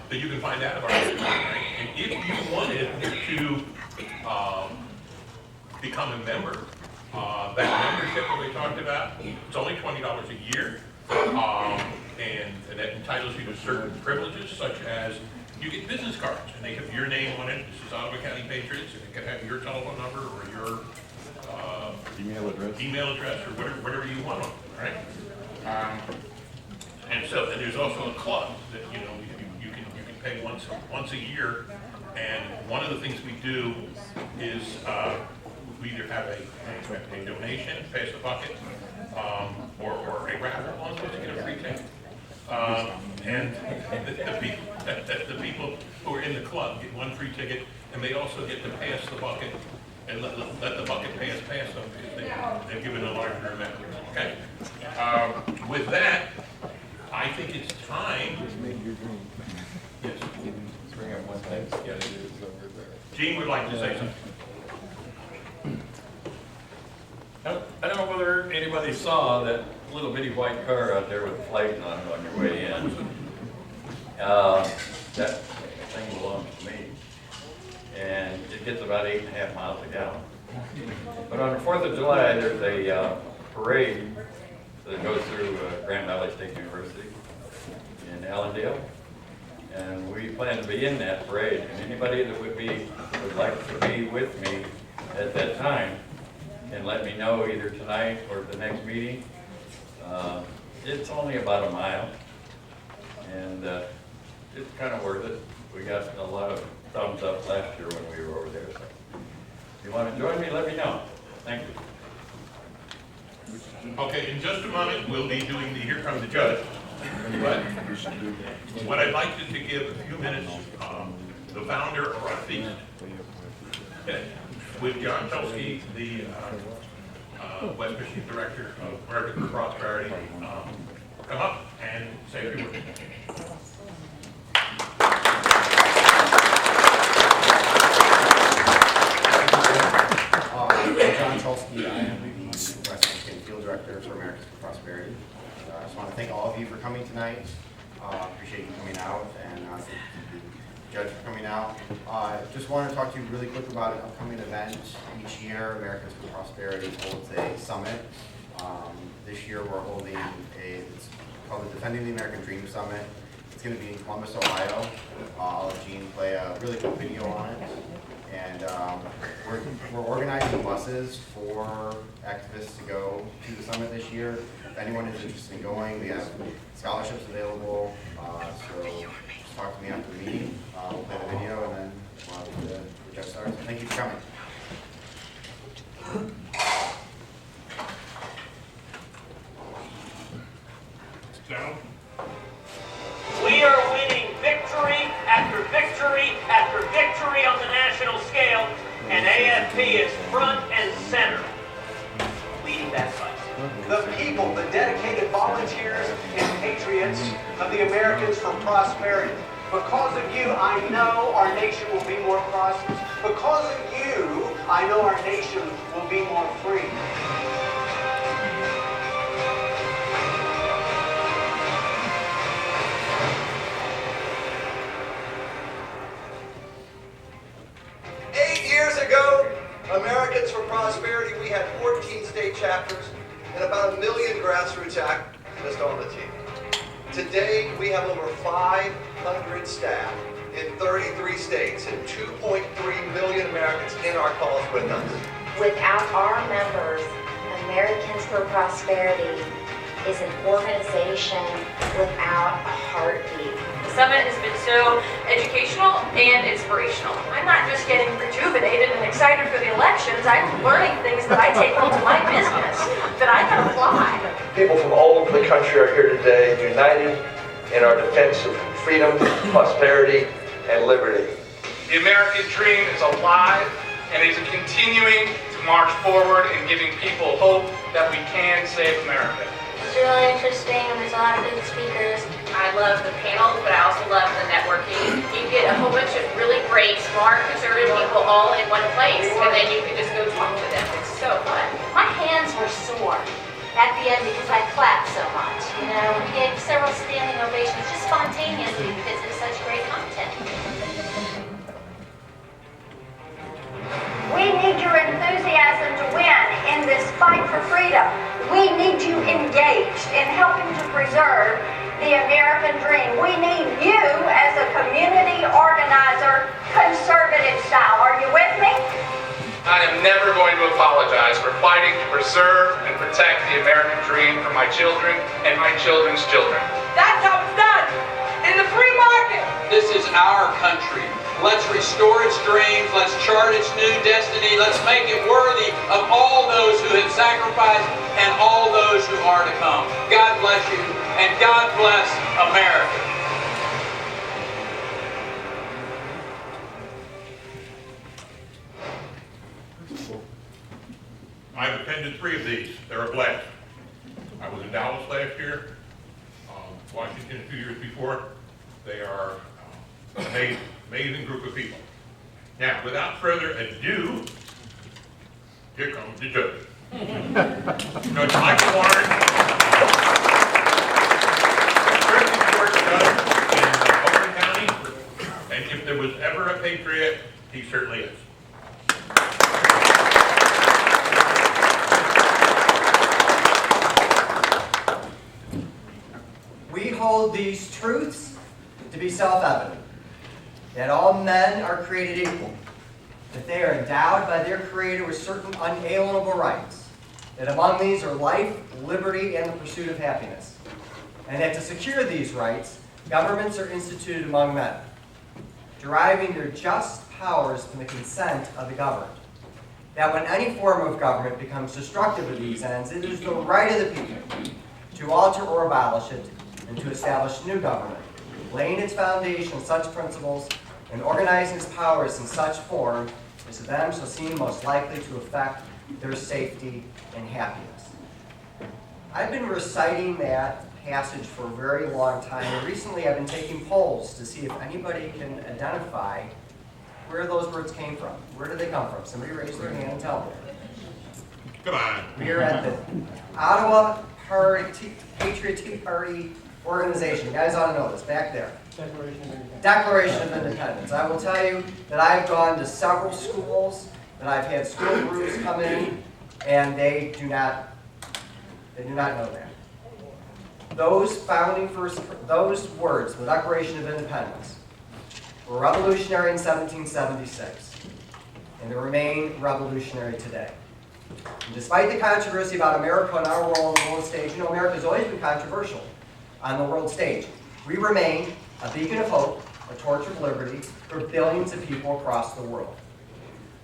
that you can find out about it. Right? And if you wanted to become a member, that membership that we talked about, it's only $20 a year, and that entitles you to certain privileges, such as you get business cards, and they have your name on it. This is Ottawa County Patriots, and it can have your telephone number or your email address or whatever you want on it, right? And there's also a club that you can pay once a year, and one of the things we do is we either have a donation, pass the bucket, or a raffle on which you get a free ticket. And the people who are in the club get one free ticket, and they also get to pass the bucket and let the bucket pass them because they've given a larger amount. Okay. With that, I think it's time. Yes. Bring up one thing. Yes. Gene would like to say something. I don't know whether anybody saw that little bitty white car out there with flags on it on your way in. That thing belongs to me. And it gets about 8.5 miles a gallon. But on the 4th of July, there's a parade that goes through Grand Valley State University in Allendale. And we plan to be in that parade. And anybody that would like to be with me at that time can let me know either tonight or the next meeting. It's only about a mile, and it's kind of worth it. We got a lot of thumbs up last year when we were over there. So if you want to join me, let me know. Thank you. Okay, in just a moment, we'll be doing the Here Comes the Judge. But what I'd like to give a few minutes, the founder of our feast, with John Chelsky, the West Michigan Director of Americans for Prosperity, come up and say a few words. I'm John Chelsky. I am the West Michigan Field Director for Americans for Prosperity. I just want to thank all of you for coming tonight. Appreciate you coming out, and thank the judge for coming out. Just want to talk to you really quick about an upcoming event. Each year, Americans for Prosperity holds a summit. This year, we're holding it's called the Defending the American Dream Summit. It's going to be in Columbus, Ohio. I'll let Gene play a really quick video on it. And we're organizing buses for activists to go to the summit this year. If anyone is interested in going, we have scholarships available. So just talk to me after the meeting. We'll play the video, and then we'll have the judge starts. Thank you for coming. Down. We are winning victory after victory after victory on the national scale, and AFP is front and center, leading that fight. The people, the dedicated volunteers and patriots of the Americans for Prosperity. Because of you, I know our nation will be more prosperous. Because of you, I know our nation will be more free. Americans for Prosperity, we had 14 state chapters and about 1 million grassroots activists on the team. Today, we have over 500 staff in 33 states and 2.3 million Americans in our cause with us. Without our members, Americans for Prosperity is an organization without a heartbeat. The summit has been so educational and inspirational. I'm not just getting rejuvenated and excited for the elections, I'm learning things that I take home to my business that I can apply. People from all over the country are here today, united in our defense of freedom, prosperity, and liberty. The American dream is alive and is continuing to march forward and giving people hope that we can save America. It's really interesting, and there's a lot of good speakers. I love the panels, but I also love the networking. You get a whole bunch of really great, smart, conservative people all in one place, and then you can just go talk to them. It's so fun. My hands were sore at the end because I clapped so much. You know, we gave several standing ovations just spontaneously because it was such great content. American dream. We need you as a community organizer, conservative style. Are you with me? I am never going to apologize for fighting to preserve and protect the American dream for my children and my children's children. That's how it's done, in the free market. This is our country. Let's restore its dreams. Let's chart its new destiny. Let's make it worthy of all those who have sacrificed and all those who are to come. God bless you, and God bless America. I've attended 3 of these. They're a blast. I was in Dallas last year, Washington a few years before. They are an amazing group of people. Now, without further ado, here comes the judge. Judge Michael Warren, Circuit Court Judge in Oakland County, and if there was ever a patriot, he certainly is. We hold these truths to be self-evident, that all men are created equal, that they are endowed by their Creator with certain unalienable rights, that among these are life, liberty, and the pursuit of happiness, and that to secure these rights, governments are instituted among men, deriving their just powers from the consent of the governed, that when any form of government becomes destructive of these ends, it is the right of the people to alter or abolish it, and to establish new government, laying its foundation on such principles and organizing its powers in such form as to them shall seem most likely to affect their safety and happiness. I've been reciting that passage for a very long time, and recently I've been taking polls to see if anybody can identify where those words came from. Where did they come from? Somebody raise their hand and tell me. Come on. We are at the Ottawa Patriots Tea Party organization. You guys ought to know this, back there. Declaration of Independence. I will tell you that I've gone to several schools, that I've had school groups come in, and they do not know that. Those those words, the Declaration of Independence, were revolutionary in 1776, and they remain revolutionary today. And despite the controversy about America and our role on the world stage, you know, America has always been controversial on the world stage. We remain a beacon of hope, a torch of liberty for billions of people across the world.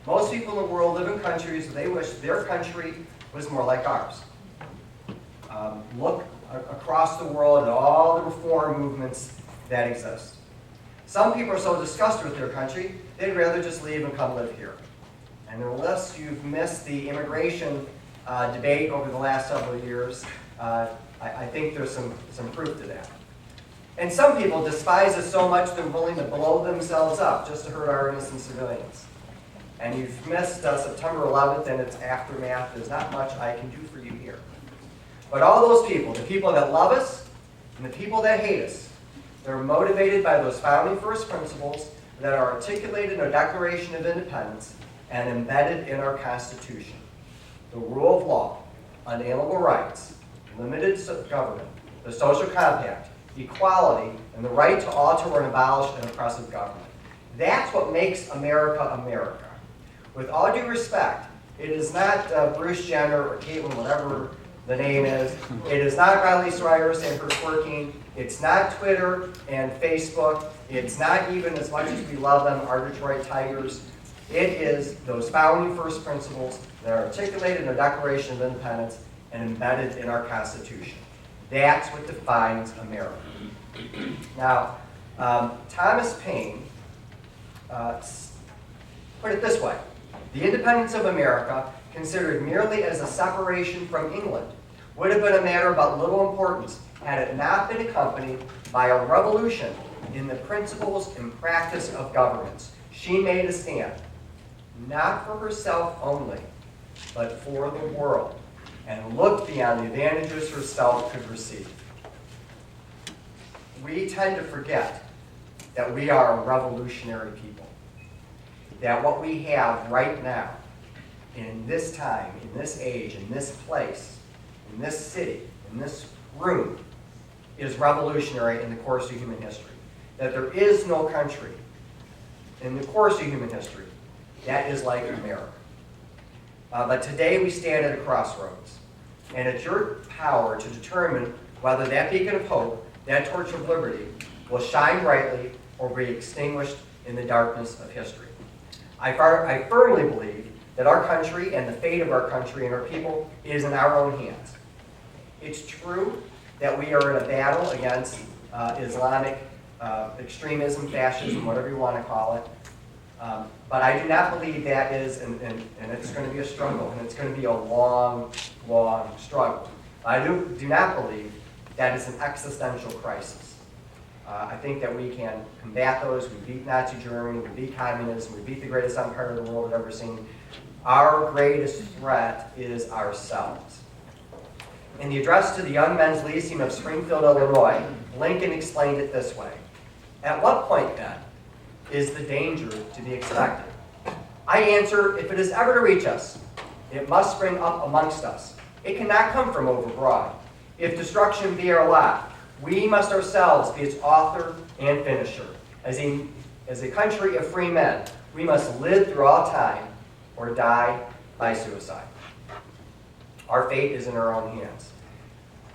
Most people in the world live in countries where they wish their country was more like ours. Look across the world at all the reform movements that exist. Some people are so disgusted with their country, they'd rather just leave and come live here. And unless you've missed the immigration debate over the last several years, I think there's some proof to that. And some people despise us so much they're willing to blow themselves up just to hurt our innocent civilians. And you've missed September 11th and its aftermath. There's not much I can do for you here. But all those people, the people that love us and the people that hate us, they're motivated by those founding first principles that are articulated in our Declaration of Independence and embedded in our Constitution. The rule of law, unalienable rights, limited government, the social compact, equality, and the right to alter and abolish an oppressive government. That's what makes America America. With all due respect, it is not Bruce Jenner or Caitlin, whatever the name is. It is not Riley Cyrus and her twerking. It's not Twitter and Facebook. It's not even, as much as we love them, our Detroit Tigers. It is those founding first principles that are articulated in the Declaration of Independence and embedded in our Constitution. That's what defines America. Now, Thomas Paine put it this way: the independence of America, considered merely as a separation from England, would have been a matter of but little importance had it not been accompanied by a revolution in the principles and practice of governments. She made a stand, not for herself only, but for the world, and looked beyond the advantages herself could receive. We tend to forget that we are a revolutionary people, that what we have right now, in this time, in this age, in this place, in this city, in this room, is revolutionary in the course of human history. That there is no country in the course of human history that is like America. But today we stand at a crossroads, and it's your power to determine whether that beacon of hope, that torch of liberty, will shine brightly or be extinguished in the darkness of history. I firmly believe that our country and the fate of our country and our people is in our own hands. It's true that we are in a battle against Islamic extremism, fascism, whatever you want to call it. But I do not believe that is, and it's going to be a struggle, and it's going to be a long, long struggle. I do not believe that is an existential crisis. I think that we can combat those. We beat Nazi Germany, we beat communism, we beat the greatest empire the world had ever seen. Our greatest threat is ourselves. In the address to the Young Men's Lyceum of Springfield, Illinois, Lincoln explained it this way. At what point, then, is the danger to be expected? I answer, if it is ever to reach us, it must spring up amongst us. It cannot come from overbroad. If destruction be our lot, we must ourselves be its author and finisher. As a country of free men, we must live through all time or die by suicide. Our fate is in our own hands.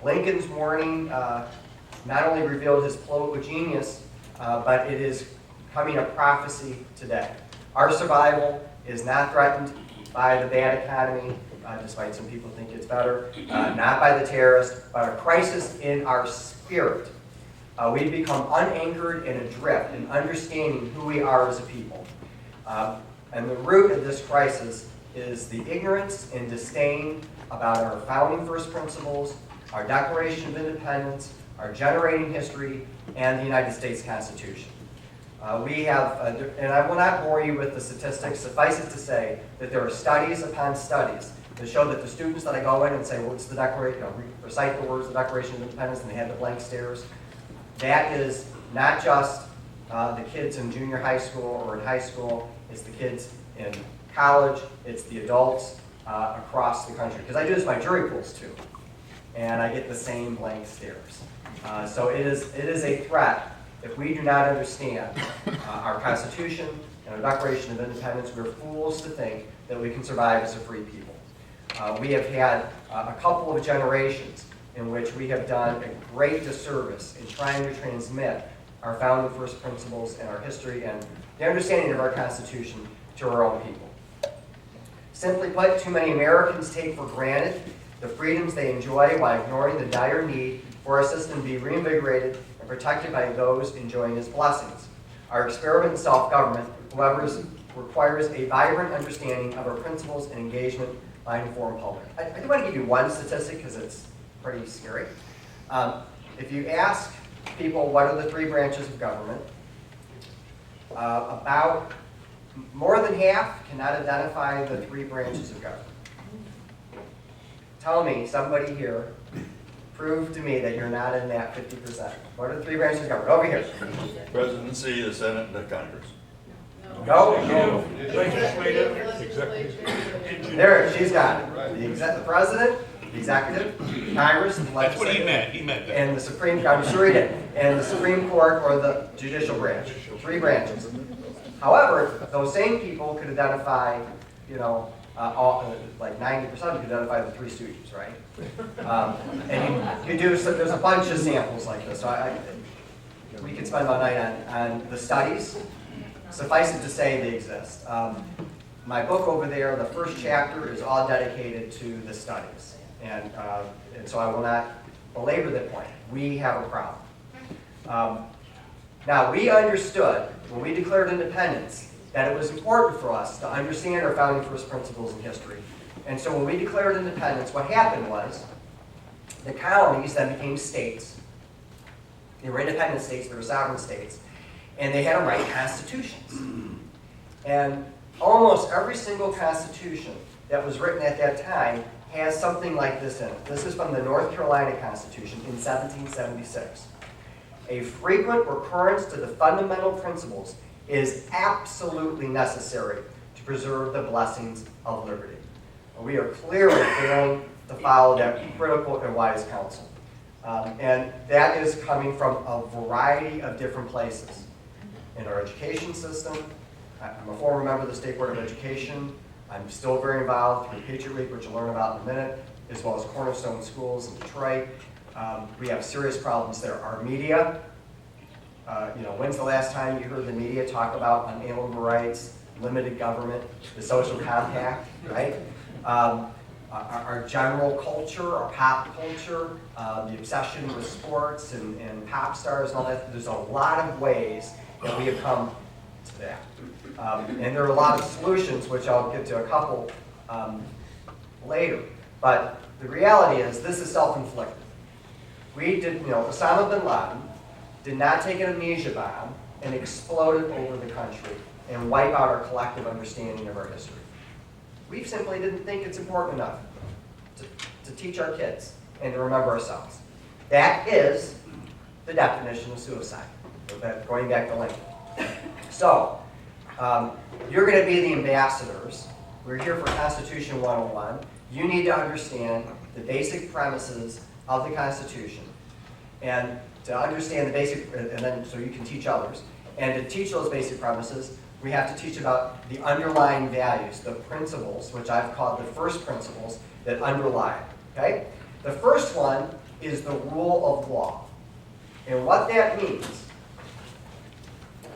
Lincoln's warning not only revealed his political genius, but it is becoming a prophecy today. Our survival is not threatened by the bad economy, despite some people think it's better, not by the terrorists, but a crisis in our spirit. We've become unanchored and adrift in understanding who we are as a people. And the root of this crisis is the ignorance and disdain about our founding first principles, our Declaration of Independence, our generating history, and the United States Constitution. We have, and I will not bore you with the statistics, suffice it to say that there are studies upon studies that show that the students that I go in and say, what's the Declaration, recite the words of the Declaration of Independence, and they have the blank stares, that is not just the kids in junior high school or in high school, it's the kids in college, it's the adults across the country. Because I do this by jury pools too, and I get the same blank stares. So it is a threat. If we do not understand our Constitution and our Declaration of Independence, we're fools to think that we can survive as a free people. We have had a couple of generations in which we have done a great disservice in trying to transmit our founding first principles and our history and the understanding of our Constitution to our own people. Simply put, too many Americans take for granted the freedoms they enjoy while ignoring the dire need for our system to be reinvigorated and protected by those enjoying its blessings. Our experiment in self-government, however, requires a vibrant understanding of our principles and engagement by informed public. I do want to give you one statistic because it's pretty scary. If you ask people what are the three branches of government, about more than half cannot identify the three branches of government. Tell me, somebody here, prove to me that you're not in that 50%. What are the three branches of government? Over here. Presidency, the Senate, and the Congress. No. Executive. There, she's got it. The president, the executive, Congress, the That's what he legislature, meant. He meant that. and the Supreme Court. I'm sure he did. And the Supreme Court or the judicial branch. Three branches. However, those same people could identify, like 90% could identify the Three Stooges, right? And you do. So there's a bunch of samples like this. So we could spend all night on the studies. Suffice it to say, they exist. My book over there, the first chapter, is all dedicated to the studies. And so I will not belabor the point. We have a problem. Now, we understood, when we declared independence, that it was important for us to understand our founding first principles in history. And so when we declared independence, what happened was the colonies then became states. They were independent states, they were sovereign states. And they had to write constitutions. And almost every single constitution that was written at that time has something like this in it. This is from the North Carolina Constitution in 1776. A frequent recurrence to the fundamental principles is absolutely necessary to preserve the blessings of liberty. We are clearly failing to follow that critical and wise counsel. And that is coming from a variety of different places. In our education system, I'm a former member of the State Board of Education. I'm still very involved through Patriot Week, which you'll learn about in a minute, as well as Cornerstone Schools in Detroit. We have serious problems there. Our media, when's the last time you heard the media talk about unalienable rights, limited government, the social compact, right? Our general culture, our pop culture, the obsession with sports and pop stars and all that. There's a lot of ways that we have come to that. And there are a lot of solutions, which I'll get to a couple later. But the reality is, this is self-inflicted. We did, Osama bin Laden did not take an amnesia bomb and explode it over the country and wipe out our collective understanding of our history. We simply didn't think it's important enough to teach our kids and to remember ourselves. That is the definition of suicide, going back to Lincoln. So, you're going to be the ambassadors. We're here for Constitution 101. You need to understand the basic premises of the Constitution, and to understand the basic, and then so you can teach others. And to teach those basic premises, we have to teach about the underlying values, the principles, which I've called the first principles that underlie. Okay? The first one is the rule of law, and what that means.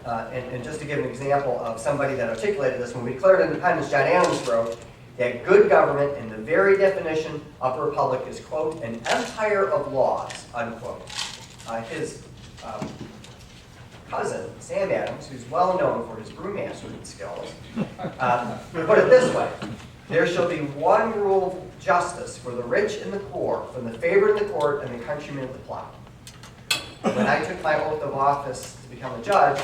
And just to give an example of somebody that articulated this, when we declared independence, John Adams wrote that good government, in the very definition of a republic, is, quote, an empire of laws, unquote. His cousin, Sam Adams, who's well known for his brewmastering skills, put it this way: there shall be one rule of justice for the rich and the poor, from the favored in the court and the countryman at the plow. When I took my oath of office to become a judge,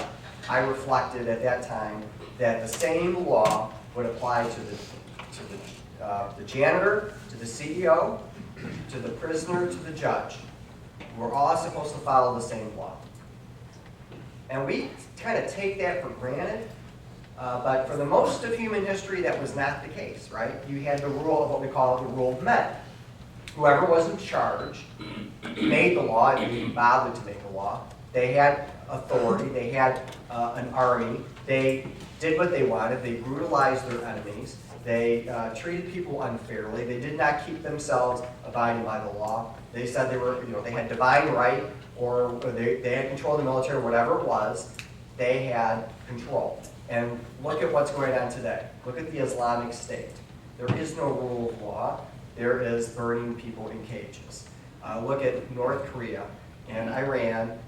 I reflected at that time that the same law would apply to the janitor, to the CEO, to the prisoner, to the judge. We're all supposed to follow the same law. And we kind of take that for granted, but for the most of human history, that was not the case, right? You had the rule of what we call the rule of men. Whoever was in charge made the law, and didn't bother to make a law. They had authority, they had an army, they did what they wanted, they brutalized their enemies, they treated people unfairly, they did not keep themselves abiding by the law. They said they had divine right, or they had control of the military, whatever it was, they had control. And look at what's going on today. Look at the Islamic State. There is no rule of law. There is burning people in cages. Look at North Korea and Iran.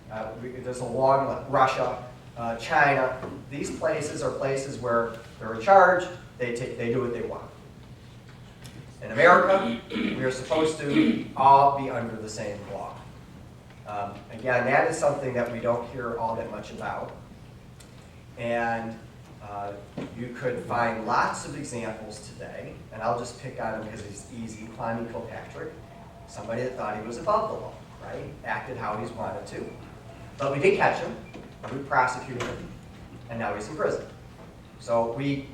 There's a long list. Russia, China. These places are places where they're in charge. They do what they want. In America, we are supposed to all be under the same law. Again, that is something that we don't hear all that much about. And you could find lots of examples today, and I'll just pick on him because he's easy. Kwame Kilpatrick, somebody that thought he was above the law, right? Acted how he's wanted to. But we did catch him, and we prosecuted him, and now he's in prison. So we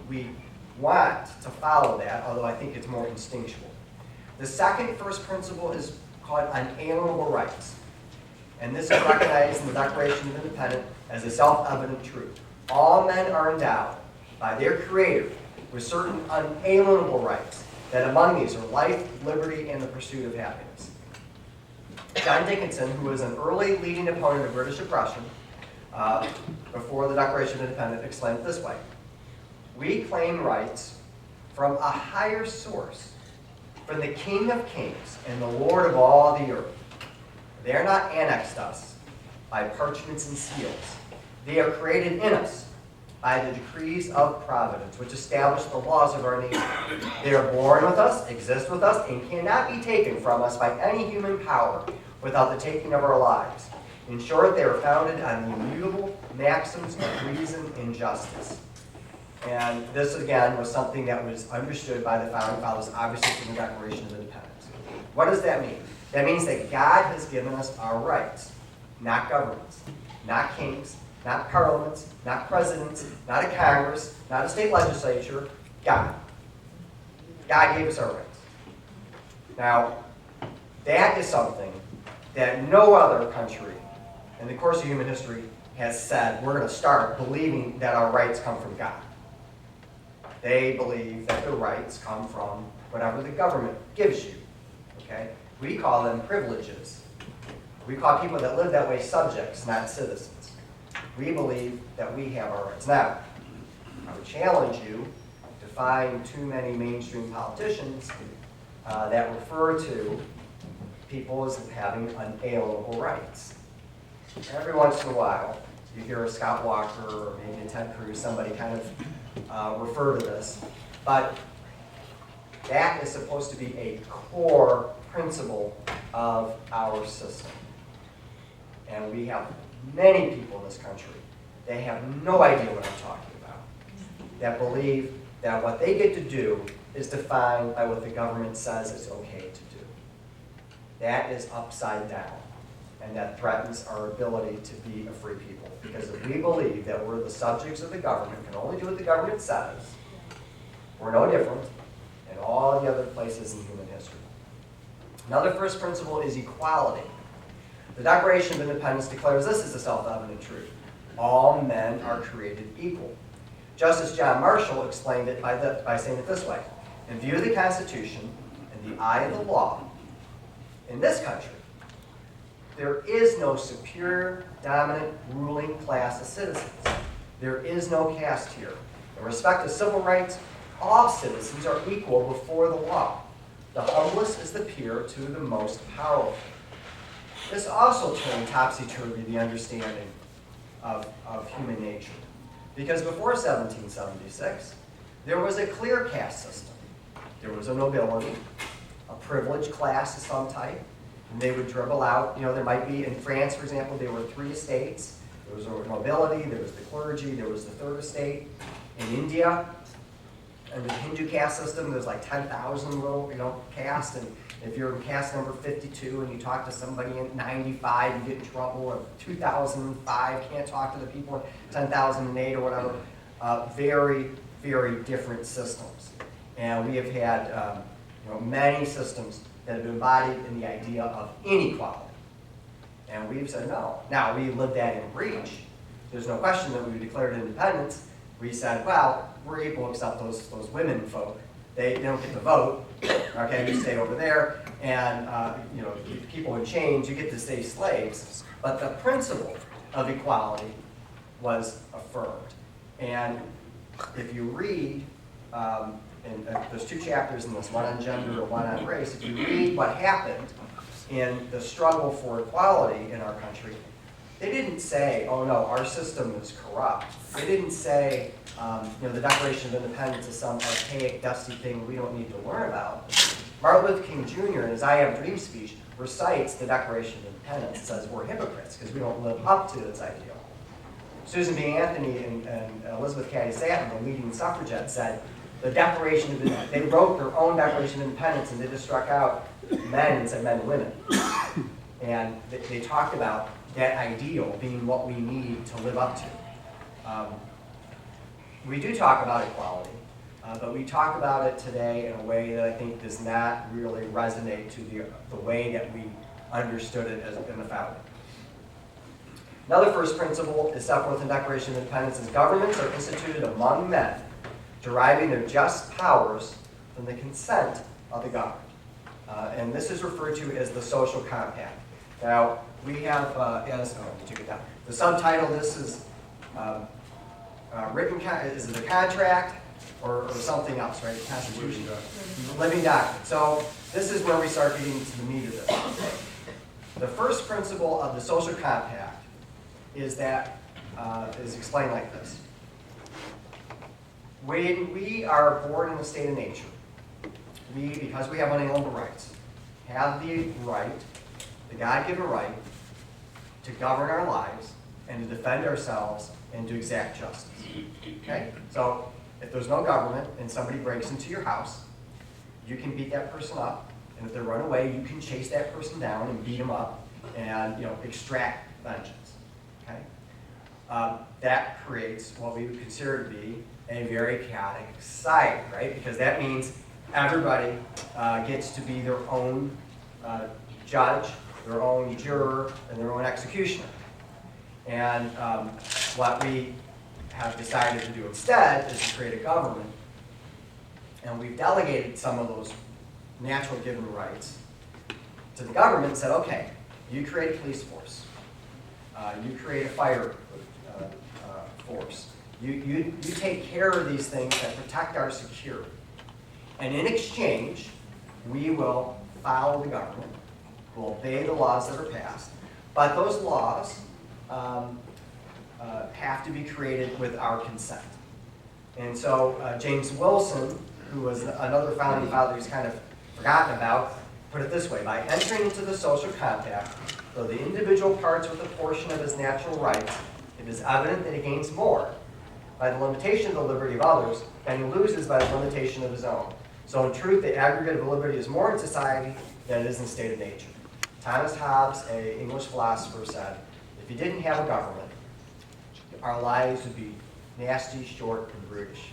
want to follow that, although I think it's more instinctual. The second first principle is called unalienable rights. And this is recognized in the Declaration of Independence as a self-evident truth. All men are endowed by their Creator with certain unalienable rights, that among these are life, liberty, and the pursuit of happiness. John Dickinson, who was an early leading opponent of British oppression before the Declaration of Independence, explained it this way: we claim rights from a higher source, from the King of Kings and the Lord of all the earth. They are not annexed to us by parchments and seals. They are created in us by the decrees of providence, which establish the laws of our nation. They are born with us, exist with us, and cannot be taken from us by any human power without the taking of our lives. In short, they are founded on the immutable maxims of reason and justice. And this, again, was something that was understood by the Founding Fathers, obviously from the Declaration of Independence. What does that mean? That means that God has given us our rights, not governments, not kings, not parliaments, not presidents, not a Congress, not a state legislature, God. God gave us our rights. Now, that is something that no other country in the course of human history has said, we're going to start believing that our rights come from God. They believe that the rights come from whatever the government gives you. Okay? We call them privileges. We call people that live that way subjects, not citizens. We believe that we have our rights. Now, I would challenge you to find too many mainstream politicians that refer to people as having unalienable rights. Every once in a while, you hear a Scott Walker or maybe a Ted Cruz, somebody kind of refer to this, but that is supposed to be a core principle of our system. And we have many people in this country that have no idea what I'm talking about, that believe that what they get to do is defined by what the government says is okay to do. That is upside down, and that threatens our ability to be a free people. Because if we believe that we're the subjects of the government, can only do what the government says, we're no different in all the other places in human history. Another first principle is equality. The Declaration of Independence declares this as a self-evident truth. All men are created equal. Justice John Marshall explained it by saying it this way. In view of the Constitution and the eye of the law, in this country, there is no superior, dominant, ruling class of citizens. There is no caste here. In respect to civil rights, all citizens are equal before the law. The humblest is the peer to the most powerful. This also turned topsy-turvy the understanding of human nature. Because before 1776, there was a clear caste system. There was a nobility, a privileged class of some type, and they would dribble out, there might be, in France, for example, there were 3 estates. There was a nobility, there was the clergy, there was the 3rd estate. In India, under the Hindu caste system, there's like 10,000 little, castes, and if you're in caste number 52 and you talk to somebody in 95, you get in trouble, or 2005, can't talk to the people in 10,008 or whatever. Very, very different systems. And we have had many systems that have been embodied in the idea of inequality. And we've said no. Now, we lived that in breach. There's no question that we declared independence. We said, well, we're equal except those women folk. They don't get to vote. Okay, you stay over there. And people in chains, you get to stay slaves. But the principle of equality was affirmed. And if you read, and there's 2 chapters in this, one on gender and one on race. If you read what happened in the struggle for equality in our country, they didn't say, oh no, our system is corrupt. They didn't say, the Declaration of Independence is some archaic, dusty thing we don't need to learn about. Martin Luther King Jr. in his I Have a Dream speech recites the Declaration of Independence. It says we're hypocrites because we don't live up to this ideal. Susan B. Anthony and Elizabeth Cady Stanton, the leading suffragettes, said the Declaration of Independence, they wrote their own Declaration of Independence and they just struck out men and said men and women. And they talked about that ideal being what we need to live up to. We do talk about equality, but we talk about it today in a way that I think does not really resonate to the way that we understood it as in the founding. Another first principle is set forth in the Declaration of Independence is governments are instituted among men, deriving their just powers from the consent of the governed. And this is referred to as the social compact. Now, we have, the subtitle, this is is it a contract or something else, right? Constitution. Living document. So this is where we start getting to the meat of this. The first principle of the social compact is that, is explained like this. When we are born in a state of nature, we, because we have unalienable rights, have the right, the God-given right, to govern our lives and to defend ourselves and to exact justice. Okay? So if there's no government and somebody breaks into your house, you can beat that person up, and if they run away, you can chase that person down and beat them up and extract vengeance. Okay? That creates what we would consider to be a very chaotic society, right? Because that means everybody gets to be their own judge their own juror, and their own executioner. And what we have decided to do instead is to create a government, and we've delegated some of those natural given rights to the government and said, okay, you create a police force, you create a fire force, you take care of these things that protect our security. And in exchange, we will follow the government, we'll obey the laws that are passed, but those laws have to be created with our consent. And so James Wilson, who was another founding father who's kind of forgotten about, put it this way: by entering into the social compact, though the individual parts with a portion of his natural rights, it is evident that he gains more by the limitation of the liberty of others than he loses by the limitation of his own. So in truth, the aggregate of liberty is more in society than it is in the state of nature. Thomas Hobbes, an English philosopher, said, if you didn't have a government, our lives would be nasty, short, and brutish.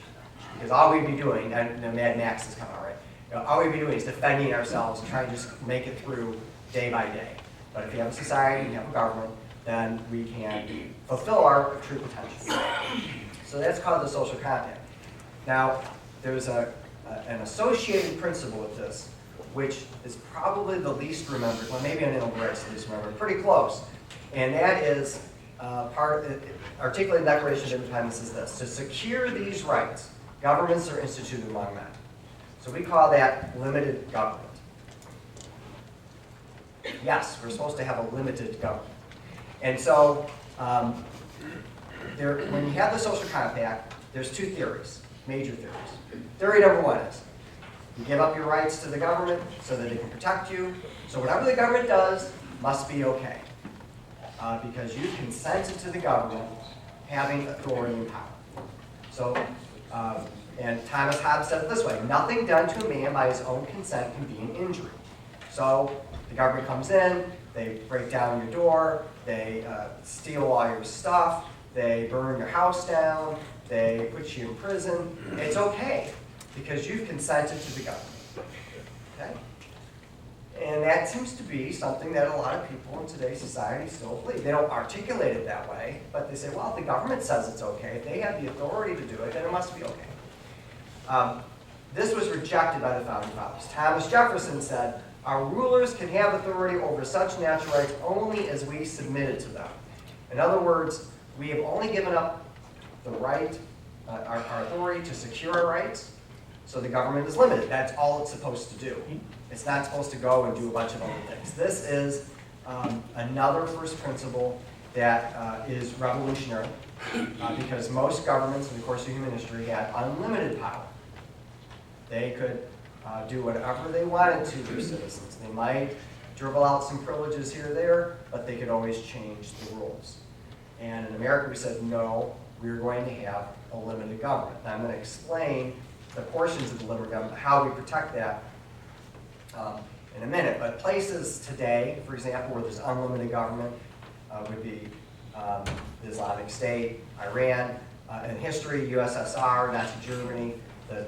Because all we'd be doing, and the Mad Max is coming out, right? All we'd be doing is defending ourselves and trying to just make it through day by day. But if you have a society, you have a government, then we can fulfill our true potential. So that's called the social compact. Now, there's an associated principle with this, which is probably the least remembered. Well, maybe an Albert's the least remembered, pretty close. And that is articulated in the Declaration of Independence is this: to secure these rights, governments are instituted among men. So we call that limited government. Yes, we're supposed to have a limited government. And so when you have the social compact, there's two theories, major theories. Theory number one is you give up your rights to the government so that it can protect you. So whatever the government does must be okay. Because you consented to the government having authority and power. So, and Thomas Hobbes said it this way: nothing done to a man by his own consent can be an injury. So the government comes in, they break down your door, they steal all your stuff, they burn your house down, they put you in prison. It's okay, because you've consented to the government. Okay? And that seems to be something that a lot of people in today's society still believe. They don't articulate it that way, but they say, well, if the government says it's okay, if they have the authority to do it, then it must be okay. This was rejected by the Founding Fathers. Thomas Jefferson said, our rulers can have authority over such natural rights only as we submitted to them. In other words, we have only given up the right, our authority to secure our rights, so the government is limited. That's all it's supposed to do. It's not supposed to go and do a bunch of other things. This is another first principle that is revolutionary because most governments in the course of human history had unlimited power. They could do whatever they wanted to their citizens. They might dribble out some privileges here or there, but they could always change the rules. And in America, we said, no, we're going to have a limited government. Now, I'm going to explain the portions of the limited government, how we protect that in a minute. But places today, for example, where there's unlimited government would be the Islamic State, Iran, in history, USSR, Nazi Germany, the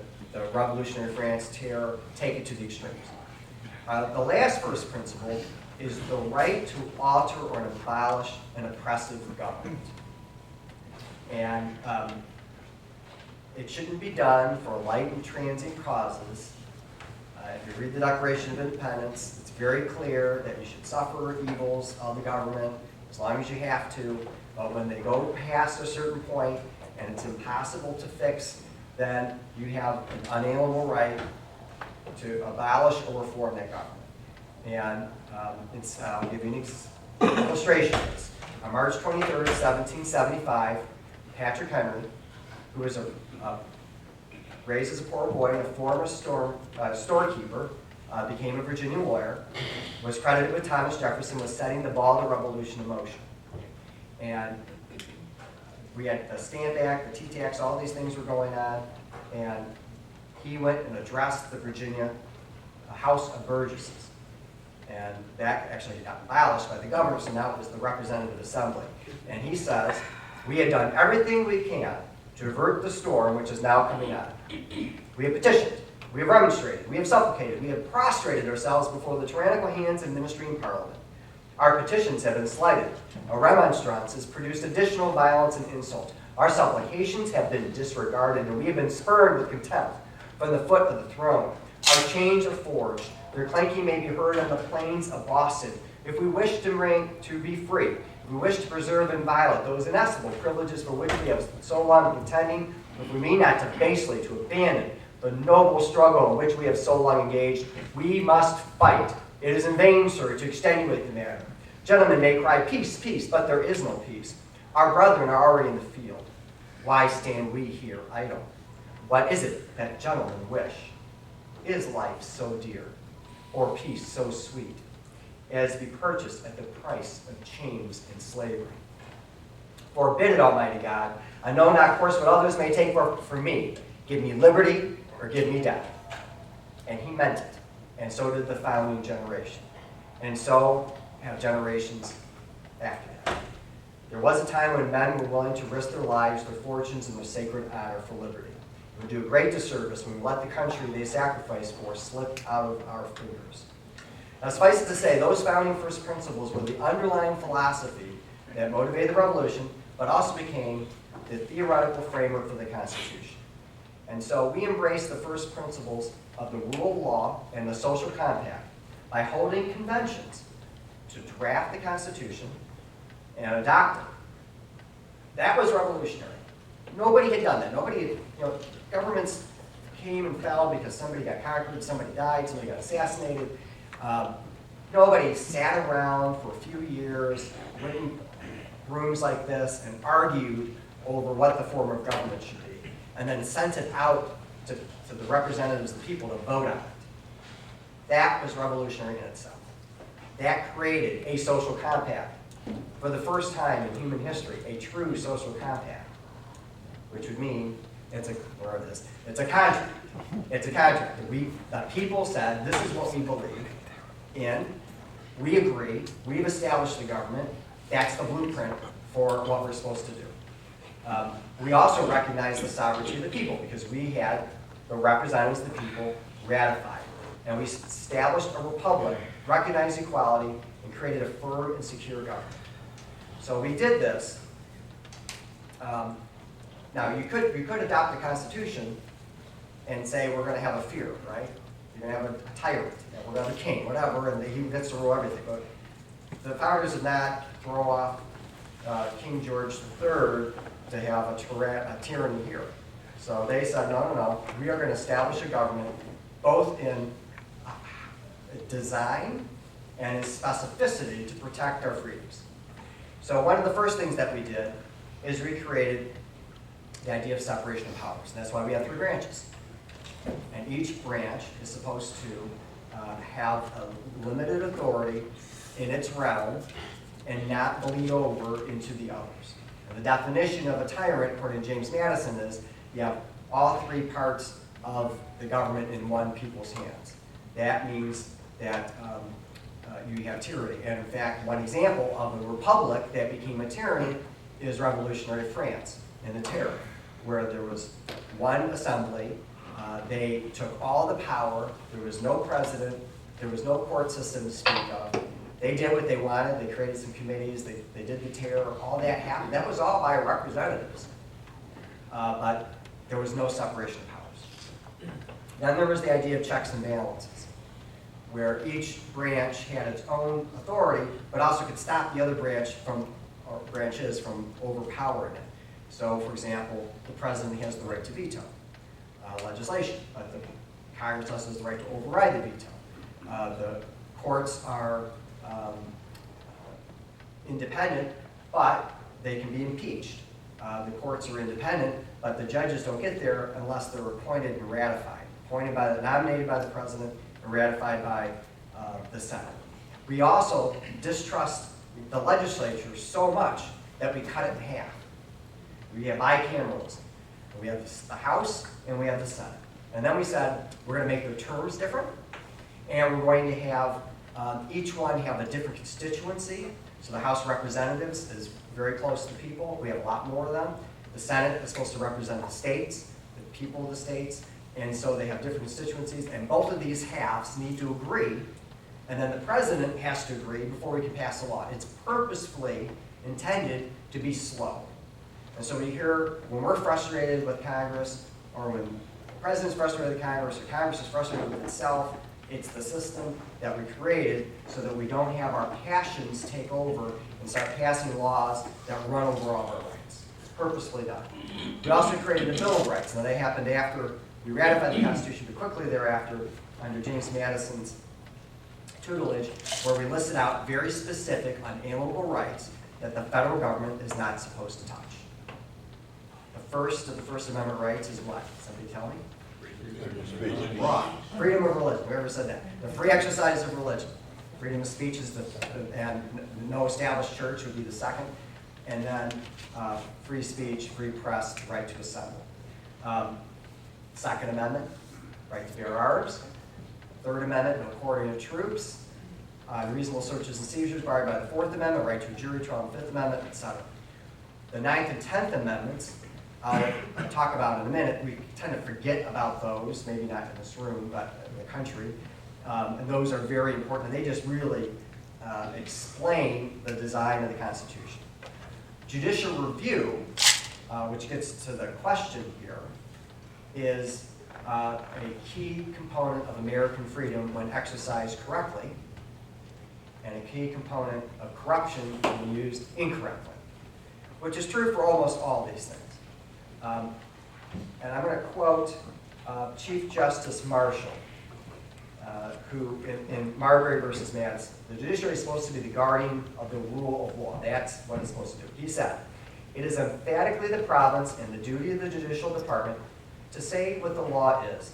revolutionary France, terror, take it to the extremes. The last first principle is the right to alter or abolish an oppressive government. And it shouldn't be done for light and transient causes. If you read the Declaration of Independence, it's very clear that you should suffer evils of the government as long as you have to. But when they go past a certain point and it's impossible to fix, then you have an unalienable right to abolish or reform that government. And I'll give you an illustration of this. On March 23rd, 1775, Patrick Henry, who was raised as a poor boy and a former storekeeper, became a Virginia lawyer, was credited with Thomas Jefferson with setting the ball of the revolution in motion. And we had the Stamp Act, the Tea-Tax, all these things were going on, and he went and addressed the Virginia House of Burgesses. And that actually got abolished by the governor, so now it was the Representative Assembly. And he says, we had done everything we can to avert the storm which is now coming on. We have petitioned, we have remonstrated, we have supplicated, we have prostrated ourselves before the tyrannical hands of ministry and parliament. Our petitions have been slighted. Our remonstrances produced additional violence and insult. Our supplications have been disregarded, and we have been spurned with contempt from the foot of the throne. Our chains are forged. Their clanking may be heard on the plains of Boston. If we wish to be free, if we wish to preserve inviolate those inestimable privileges for which we have so long been contending, if we mean not to basely to abandon the noble struggle in which we have so long engaged, we must fight. It is in vain, sir, to extenuate the matter. Gentlemen may cry, peace, peace, but there is no peace. Our brethren are already in the field. Why stand we here idle? What is it that gentlemen wish? Is life so dear, or peace so sweet, as to be purchased at the price of chains and slavery? Forbid it, Almighty God. I know not, course, what others may take for me. Give me liberty or give me death. And he meant it. And so did the founding generation. And so have generations after that. There was a time when men were willing to risk their lives, their fortunes, and their sacred honor for liberty. It would do a great disservice when we let the country they sacrificed for slip out of our fingers. Now, suffice it to say, those founding first principles were the underlying philosophy that motivated the revolution, but also became the theoretical framework for the Constitution. And so we embrace the first principles of the rule of law and the social compact by holding conventions to draft the Constitution and adopt it. That was revolutionary. Nobody had done that. Nobody had, governments came and fell because somebody got conquered, somebody died, somebody got assassinated. Nobody sat around for a few years in rooms like this and argued over what the form of government should be, and then sent it out to the representatives of the people to vote on it. That was revolutionary in itself. That created a social compact. For the first time in human history, a true social compact, which would mean it's a contract. It's a contract. The people said, this is what we believe in. We agree. We've established the government. That's the blueprint for what we're supposed to do. We also recognize the sovereignty of the people because we had the representatives of the people ratified. And we established a republic, recognized equality, and created a firm and secure government. So we did this. Now, you could adopt the Constitution and say we're going to have a fear, right? You're going to have a tyrant, and we're going to have a king, whatever, and he gets to rule everything. But the founders did not throw off King George III to have a tyranny here. So they said, no, we are going to establish a government both in design and in specificity to protect our freedoms. So one of the first things that we did is we created the idea of separation of powers. And that's why we have 3 branches. And each branch is supposed to have a limited authority in its realm and not bleed over into the others. And the definition of a tyrant, according to James Madison, is you have all 3 parts of the government in one people's hands. That means that you have tyranny. And in fact, one example of a republic that became a tyranny is revolutionary France in the Terror, where there was one assembly. They took all the power. There was no president. There was no court system to speak of. They did what they wanted. They created some committees. They did the terror. All that happened. That was all by representatives. But there was no separation of powers. Then there was the idea of checks and balances, where each branch had its own authority, but also could stop the other branches from overpowering it. So, for example, the president has the right to veto legislation, but the Congress also has the right to override the veto. The courts are independent, but they can be impeached. The courts are independent, but the judges don't get there unless they're appointed and ratified. Nominated by the president and ratified by the Senate. We also distrust the legislature so much that we cut it in half. We have bicameralism. We have the House and we have the Senate. And then we said we're going to make their terms different, and we're going to have each one have a different constituency. So the House of Representatives is very close to the people. We have a lot more of them. The Senate is supposed to represent the states, the people of the states, and so they have different constituencies, and both of these halves need to agree And then the president has to agree before we can pass a law. It's purposefully intended to be slow. And so we hear, when we're frustrated with Congress, or when the president's frustrated with Congress, or Congress is frustrated with itself, it's the system that we created so that we don't have our passions take over and start passing laws that run over all our rights. It's purposefully done. We also created the Bill of Rights. Now, they happened after we ratified the Constitution, but quickly thereafter, under James Madison's tutelage, where we listed out very specific unalienable rights that the federal government is not supposed to touch. The first of the First Amendment rights is what? Somebody tell me? Wrong. Freedom of religion. Whoever said that? The free exercise of religion. Freedom of speech is and no established church would be the second. And then free speech, free press, right to assemble. Second Amendment, right to bear arms. Third Amendment, no quartering of troops. Reasonable searches and seizures barred by the Fourth Amendment, right to a jury trial, Fifth Amendment, etc. The Ninth and 10th Amendments, I'll talk about in a minute. We tend to forget about those, maybe not in this room, but in the country. And those are very important. They just really explain the design of the Constitution. Judicial review, which gets to the question here, is a key component of American freedom when exercised correctly, and a key component of corruption when used incorrectly, which is true for almost all these things. And I'm going to quote Chief Justice Marshall, who in Marbury versus Madison, the judiciary is supposed to be the guardian of the rule of law. That's what it's supposed to do. He said, "It is emphatically the province and the duty of the judicial department to say what the law is.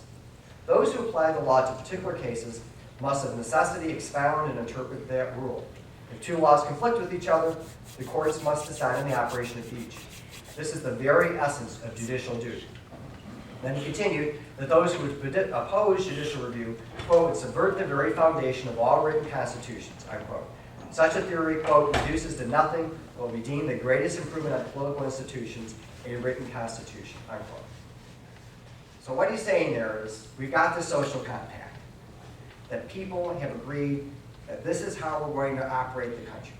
Those who apply the law to particular cases must of necessity expound and interpret that rule. If two laws conflict with each other, the courts must decide on the operation of each. This is the very essence of judicial duty." Then he continued that those who would oppose judicial review, quote, "would subvert the very foundation of all written constitutions," unquote. Such a theory, quote, "reduces to nothing what we deem the greatest improvement on political institutions, a written constitution," unquote. So what he's saying there is, we've got this social compact, that people have agreed that this is how we're going to operate the country.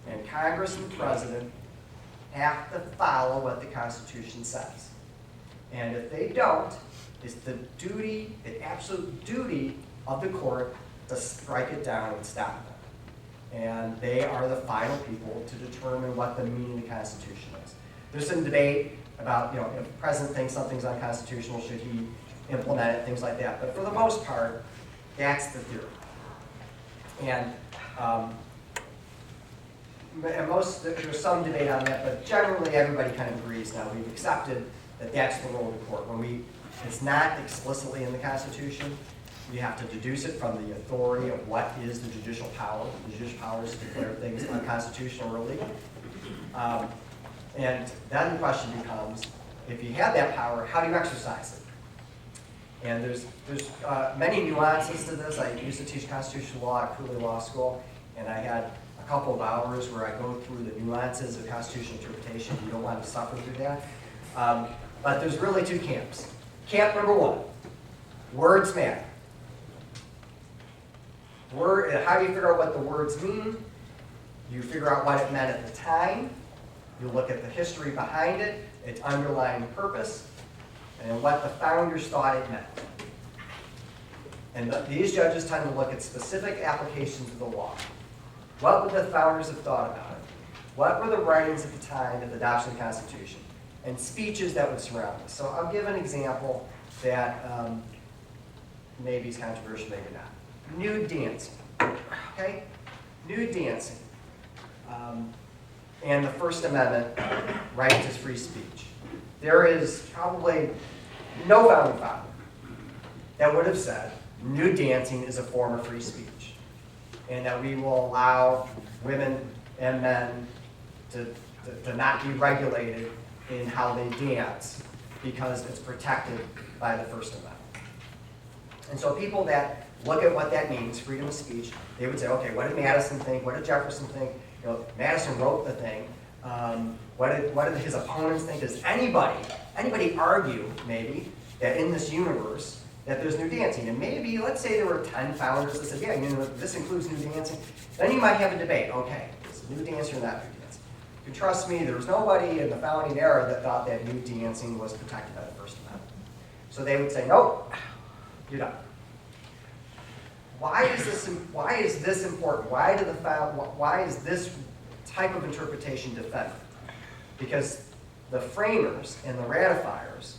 And Congress and the President have to follow what the Constitution says. And if they don't, it's the duty, the absolute duty of the court to strike it down and stop them. And they are the final people to determine what the meaning of the Constitution is. There's some debate about, if the President thinks something's unconstitutional, should he implement it, things like that. But for the most part, that's the theory. And there's some debate on that, but generally everybody kind of agrees now. We've accepted that that's the role of the court. It's not explicitly in the Constitution. You have to deduce it from the authority of what is the judicial power. The judicial power is to declare things unconstitutional or illegal. And then the question becomes, if you have that power, how do you exercise it? And there's many nuances to this. I used to teach constitutional law at Cooley Law School, and I had a couple of hours where I go through the nuances of constitutional interpretation. You don't want to suffer through that. But there's really two camps. Camp number one, words matter. How do you figure out what the words mean? You figure out what it meant at the time. You look at the history behind it, its underlying purpose, and what the founders thought it meant. And these judges tend to look at specific applications of the law. What would the founders have thought about it? What were the writings at the time of the adoption of the Constitution? And speeches that would surround this. So I'll give an example that maybe is controversial, maybe not. Nude dancing. Okay? Nude dancing. And the First Amendment, right to free speech. There is probably no founding father that would have said nude dancing is a form of free speech, and that we will allow women and men to not be regulated in how they dance because it's protected by the First Amendment. And so people that look at what that means, freedom of speech, they would say, okay, what did Madison think? What did Jefferson think? Madison wrote the thing. What did his opponents think? Does anybody argue, maybe, that in this universe that there's new dancing. And maybe, let's say there were 10 founders that said, yeah, this includes new dancing. Then you might have a debate. Okay, is it new dancing or not new dancing? You can trust me, there was nobody in the founding era that thought that new dancing was protected by the First Amendment. So they would say, nope, you're done. Why is this important? Why is this type of interpretation defended? Because the framers and the ratifiers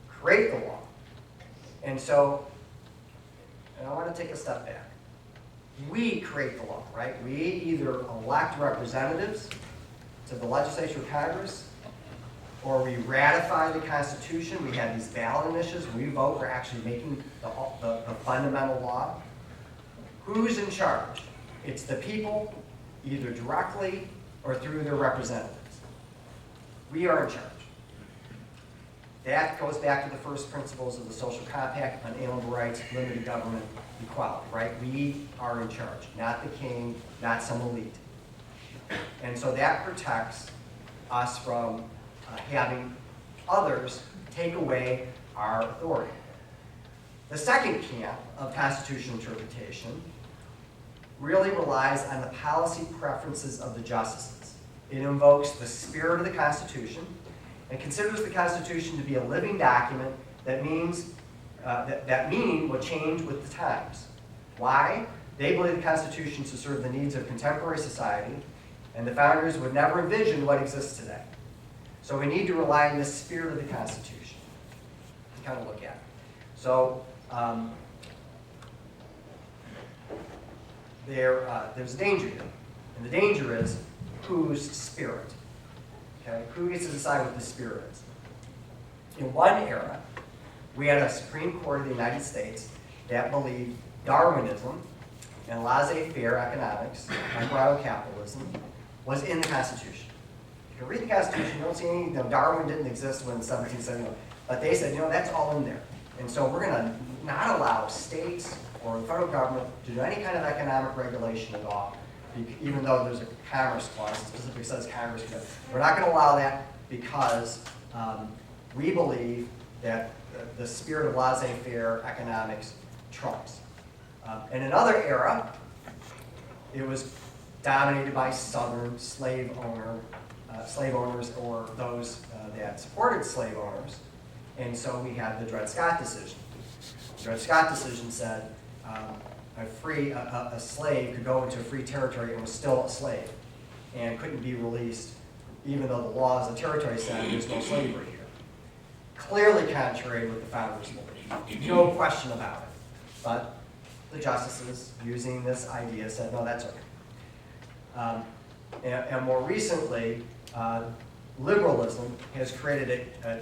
create the law. And so, and I want to take a step back. We create the law, right? We either elect representatives to the legislature of Congress, or we ratify the Constitution. We have these ballot initiatives. We vote for actually making the fundamental law. Who's in charge? It's the people, either directly or through their representatives. We are in charge. That goes back to the first principles of the social compact, unalienable rights, limited government, equality, right? We are in charge, not the king, not some elite. And so that protects us from having others take away our authority. The second camp of constitutional interpretation really relies on the policy preferences of the justices. It invokes the spirit of the Constitution and considers the Constitution to be a living document that means that meaning will change with the times. Why? They believe the Constitution to serve the needs of contemporary society, and the founders would never envision what exists today. So we need to rely on the spirit of the Constitution to kind of look at. So there's a danger here, and the danger is whose spirit. Okay, who gets to decide what the spirit is? In one era, we had a Supreme Court of the United States that believed Darwinism and laissez-faire economics, like capitalism, was in the Constitution. You can read the Constitution, you don't see any, Darwin didn't exist when 1771, but they said, that's all in there. And so we're going to not allow states or the federal government to do any kind of economic regulation at all, even though there's a Commerce Clause that specifically says Congress can. We're not going to allow that because we believe that the spirit of laissez-faire economics trumps. In another era, it was dominated by Southern slave owners or those that supported slave owners, and so we had the Dred Scott decision. The Dred Scott decision said a slave could go into a free territory and was still a slave and couldn't be released, even though the laws of the territory said there's no slavery here. Clearly contrary to what the founders believed. No question about it. But the justices, using this idea, said, no, that's okay. And more recently, liberalism has created a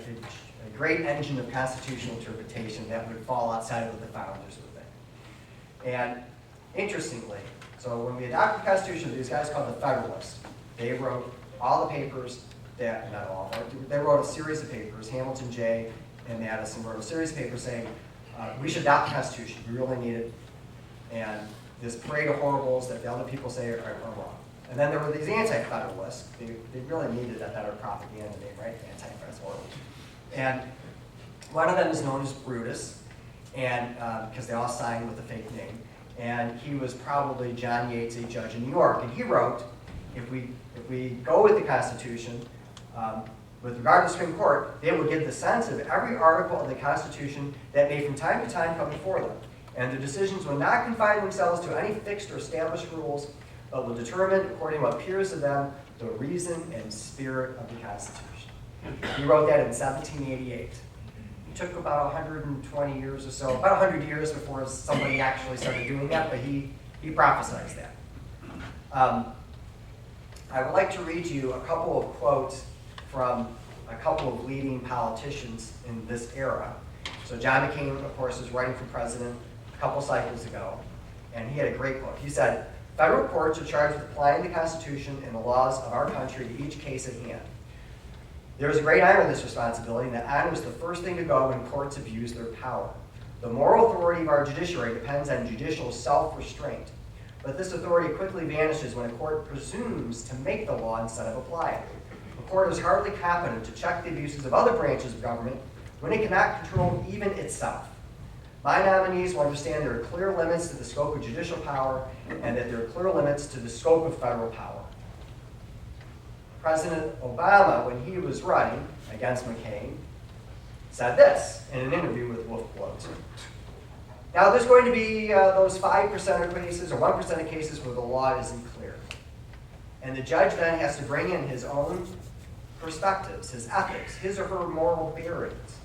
great engine of constitutional interpretation that would fall outside of what the founders would think. And interestingly, so when we adopted the Constitution, these guys called the Federalists, they wrote all the papers that, not all, they wrote a series of papers. Hamilton J. and Madison wrote a series of papers saying, we should adopt the Constitution, we really need it, and this parade of horribles that the other people say are wrong. And then there were these anti-federalists. They really needed a better propaganda name, right? Anti-federalist horribles. And one of them is known as Brutus, and because they all signed with a fake name. And he was probably John Yates, a judge in New York. And he wrote, if we go with the Constitution, with regard to the Supreme Court, they will give the sense of every article of the Constitution that may from time to time come before them. And their decisions will not confine themselves to any fixed or established rules, but will determine, according to what appears to them, the reason and spirit of the Constitution. He wrote that in 1788. It took about 120 years or so, about 100 years before somebody actually started doing that, but he prophesied that. I would like to read you a couple of quotes from a couple of leading politicians in this era. So John McCain, of course, was running for president a couple cycles ago, and he had a great quote. He said, "Federal courts are charged with applying the Constitution and the laws of our country to each case at hand. There is a great honor in this responsibility, and that honor is the first thing to go when courts abuse their power. The moral authority of our judiciary depends on judicial self-restraint. But this authority quickly vanishes when a court presumes to make the law instead of apply it. A court is hardly competent to check the abuses of other branches of government when it cannot control even itself. My nominees will understand there are clear limits to the scope of judicial power and that there are clear limits to the scope of federal power. President Obama, when he was running against McCain, said this in an interview with Wolf Blitzer. Now, there's going to be those 5% of cases or 1% of cases where the law isn't clear. And the judge then has to bring in his own perspectives, his ethics, his or her moral bearings.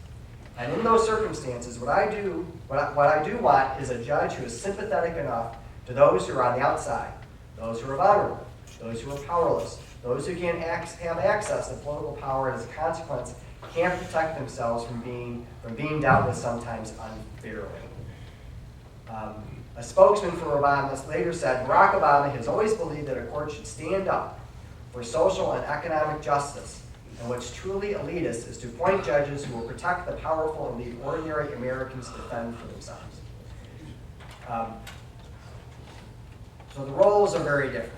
And in those circumstances, what I do want is a judge who is sympathetic enough to those who are on the outside, those who are vulnerable, those who are powerless, those who can't have access to political power and as a consequence can't protect themselves from being dealt with sometimes unfairly. A spokesman for Obama later said, Barack Obama has always believed that a court should stand up for social and economic justice, and what's truly elitist is to appoint judges who will protect the powerful and leave ordinary Americans to fend for themselves. So the roles are very different.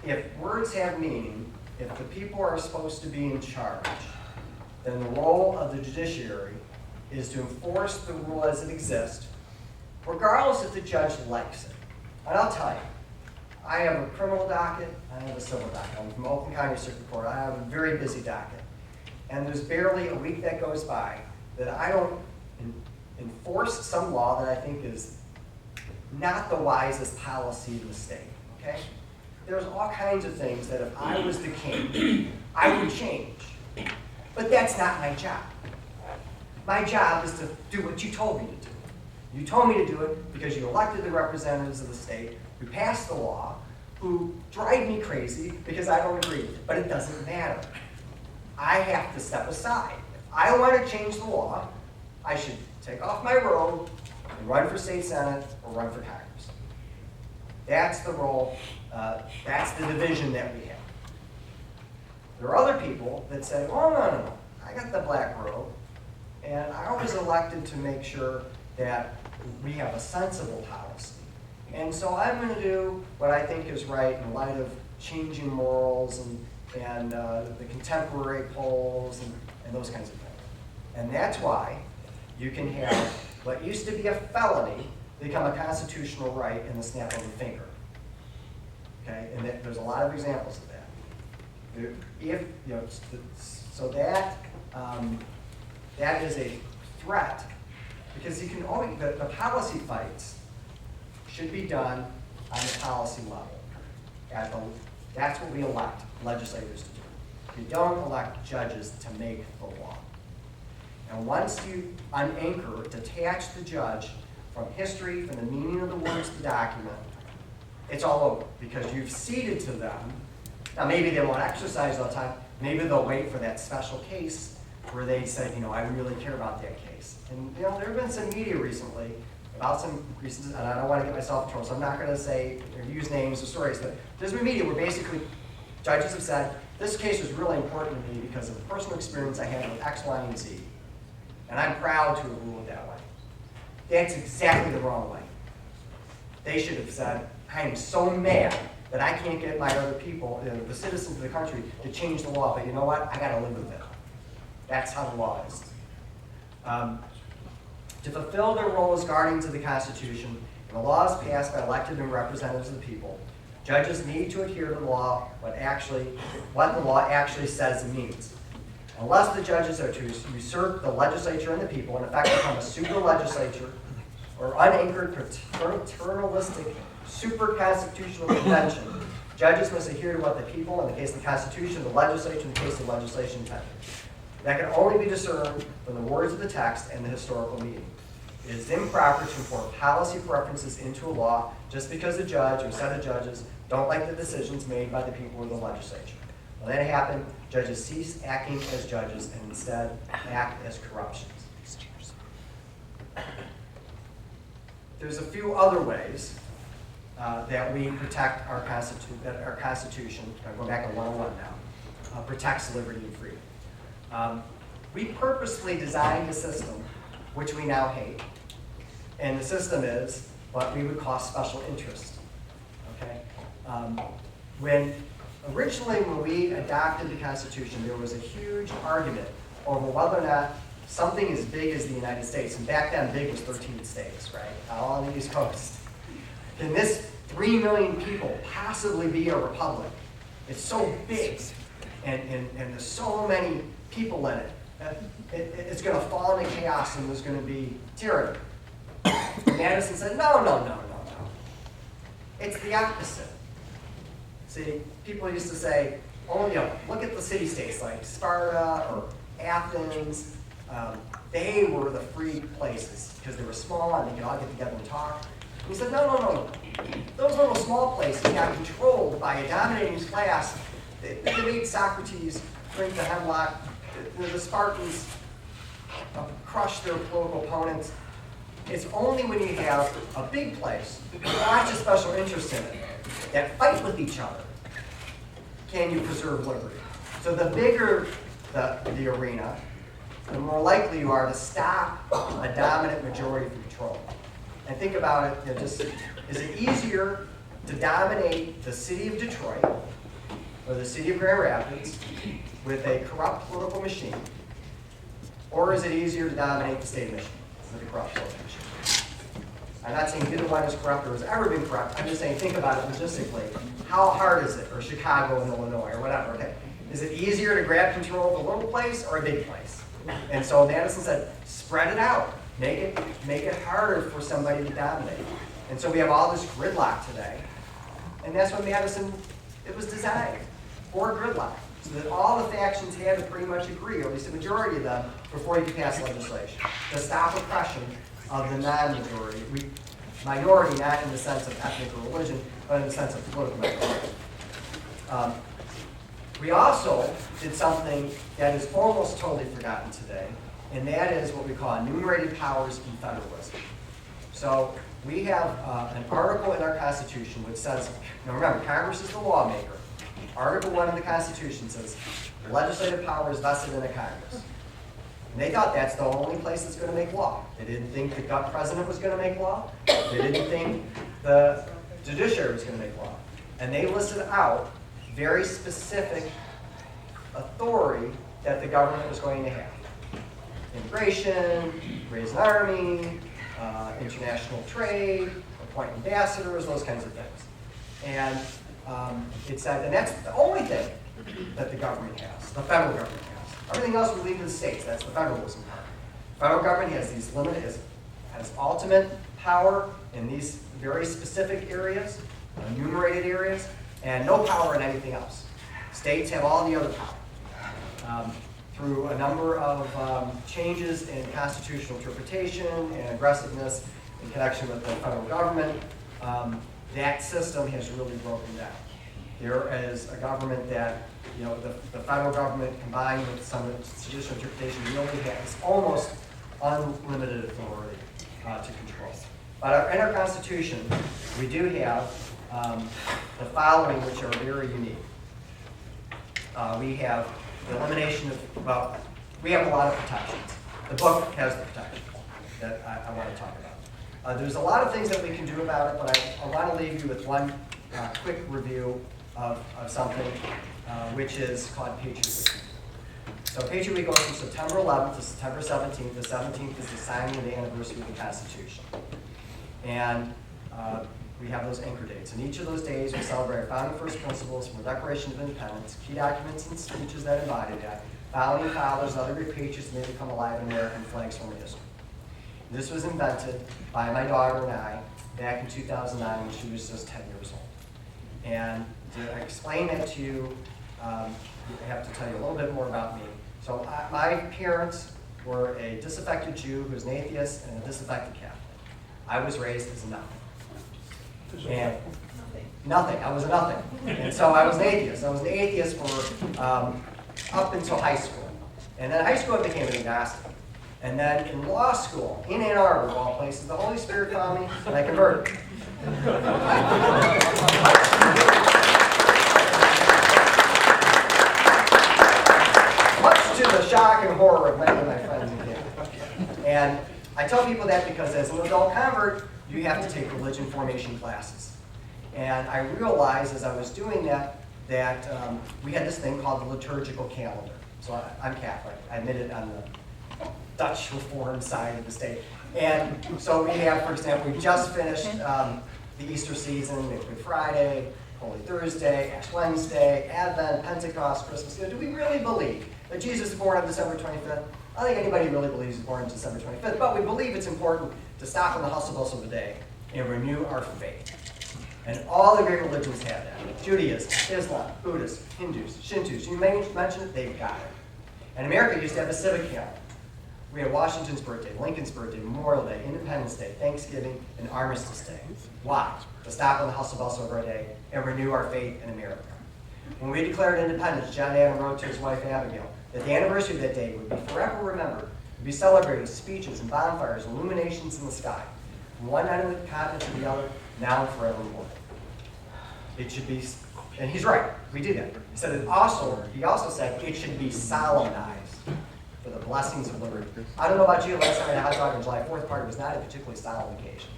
If words have meaning, if the people are supposed to be in charge, then the role of the judiciary is to enforce the rule as it exists, regardless if the judge likes it. And I'll tell you, I have a criminal docket, I have a civil docket. I'm from Oakland County Circuit Court. I have a very busy docket. And there's barely a week that goes by that I don't enforce some law that I think is not the wisest policy in the state, okay? There's all kinds of things that if I was the king, I would change. But that's not my job. My job is to do what you told me to do. You told me to do it because you elected the representatives of the state who passed the law, who drive me crazy because I don't agree with it. But it doesn't matter. I have to step aside. If I want to change the law, I should take off my robe and run for state senate or run for Congress. That's the role, that's the division that we have. There are other people that say, oh, no, I got the black robe, and I was elected to make sure that we have a sensible policy. And so I'm going to do what I think is right in light of changing morals and the contemporary polls and those kinds of things. And that's why you can have what used to be a felony become a constitutional right in the snap of a finger. Okay, and there's a lot of examples of that. If you know, so that that is a threat because you can only the policy fights should be done on the policy level. That's what we elect legislators to do. You don't elect judges to make the law. And once you unanchor, detach the judge from history, from the meaning of the words of the document, it's all over because you've ceded to them. Now maybe they won't exercise all the time. Maybe they'll wait for that special case where they say, you know, I really care about that case. And you know, there have been some media recently about some reasons, and I don't want to get myself in trouble, so I'm not going to say or use names or stories, but there's been media where basically judges have said, this case was really important to me because of the personal experience I had with X, Y, and Z. And I'm proud to have ruled that way. That's exactly the wrong way. They should have said, I am so mad that I can't get my other people, the citizens of the country, to change the law, but you know what? I got to live with it. That's how the law is. To fulfill their role as guardians of the Constitution, and the laws passed by elected and representatives of the people, judges need to adhere to the law, what the law actually says and means. Unless the judges are to usurp the legislature and the people, and in fact become a super legislature, or unanchored paternalistic super constitutional convention, judges must adhere to what the people, in the case of the Constitution, the legislature, in the case of legislation, intended. That can only be discerned from the words of the text and the historical meaning. It is improper to import policy preferences into a law just because a judge or set of judges don't like the decisions made by the people or the legislature. When that happens, judges cease acting as judges and instead act as corruptions. There's a few other ways that we protect our Constitution, I'm going back to 101 now, protects liberty and freedom. We purposely designed a system which we now hate. And the system is what we would call special interest. Okay? Originally when we adopted the Constitution, there was a huge argument over whether or not something as big as the United States, and back then big was 13 states, right, all on the East Coast. Can this 3 million people possibly be a republic? It's so big, and there's so many people in it. It's going to fall into chaos, and there's going to be tyranny. And Madison said, no. It's the opposite. See, people used to say, oh, look at the city-states like Sparta or Athens. They were the free places because they were small and they could all get together and talk. And he said, no. Those little small places got controlled by a dominating class. They made Socrates drink the hemlock. The Spartans crushed their political opponents. It's only when you have a big place with lots of special interest in it that fight with each other can you preserve liberty. So the bigger the arena, the more likely you are to stop a dominant majority from control. And think about it, is it easier to dominate the city of Detroit or the city of Grand Rapids with a corrupt political machine, or is it easier to dominate the state of Michigan with a corrupt political machine? I'm not saying either one is corrupt or has ever been corrupt. I'm just saying think about it logistically. How hard is it? Or Chicago and Illinois or whatever. Okay. Is it easier to grab control of a little place or a big place? And so Madison said, spread it out. Make it harder for somebody to dominate. And so we have all this gridlock today. And that's what it was designed for gridlock. So that all the factions had to pretty much agree, or at least a majority of them, before you could pass legislation to stop oppression of the non-majority. Minority not in the sense of ethnic or religion, but in the sense of political minority. We also did something that is almost totally forgotten today, and that is what we call enumerated powers in federalism. So we have an article in our Constitution which says, now remember, Congress is the lawmaker. Article 1 of the Constitution says, legislative power is vested in a Congress. And they thought that's the only place that's going to make law. They didn't think the gut president was going to make law. They didn't think the judiciary was going to make law. And they listed out very specific authority that the government was going to have. Immigration, raise an army, international trade, appoint ambassadors, those kinds of things. And it said, and that's the only thing that the government has, the federal government has. Everything else we leave to the states, that's the federalism part. Federal government has these has ultimate power in these very specific areas, enumerated areas, and no power in anything else. States have all the other power. Through a number of changes in constitutional interpretation and aggressiveness in connection with the federal government, that system has really broken down. There is a government that, the federal government combined with some judicial interpretation really has almost unlimited authority to control. But in our Constitution, we do have the following, which are very unique. We have the elimination of, we have a lot of protections. The book has the protection that I want to talk about. There's a lot of things that we can do about it, but I want to leave you with one quick review of something which is called Patriot Week. So Patriot Week goes from September 11th to September 17th. The 17th is the signing of the anniversary of the Constitution. And we have those anchor dates. And each of those days we celebrate our founding first principles from the Declaration of Independence, key documents and speeches that embody that, founding fathers and other great patriots made it come alive in American flags from history. This was invented by my daughter and I back in 2009 when she was just 10 years old. And to explain that to you, I have to tell you a little bit more about me. So my parents were a disaffected Jew who was an atheist and a disaffected Catholic. I was raised as a nothing. And nothing. I was a nothing. And so I was an atheist. I was an atheist for up until high school. And then in high school I became an agnostic. And then in law school, in Ann Arbor, of all places, the Holy Spirit found me and I converted. Much to the shock and horror of many of my friends and family. And I tell people that because as an adult convert, you have to take religion formation classes. And I realized as I was doing that, we had this thing called the liturgical calendar. So I'm Catholic. I admit it on the Dutch Reformed side of the state. And so we have, for example, we just finished the Easter season, Good Friday, Holy Thursday, Ash Wednesday, Advent, Pentecost, Christmas. Do we really believe that Jesus was born on December 25th? I don't think anybody really believes he's born on December 25th, but we believe it's important to stop in the hustle bustle of the day and renew our faith. And all the great religions have that. Judaism, Islam, Buddhists, Hindus, Shintos, you may mention it, they've got it. And America used to have a civic calendar. We had Washington's birthday, Lincoln's birthday, Memorial Day, Independence Day, Thanksgiving, and Armistice Day. Why? To stop in the hustle bustle of our day and renew our faith in America. When we declared independence, John Adams wrote to his wife Abigail that the anniversary of that day would be forever remembered, would be celebrated with speeches and bonfires, illuminations in the sky, from one end of the continent to the other, now and forevermore. It should be, and he's right, we do that. He also said it should be solemnized for the blessings of liberty. I don't know about you, last time I had a hot dog on July 4th party was not a particularly solemn occasion.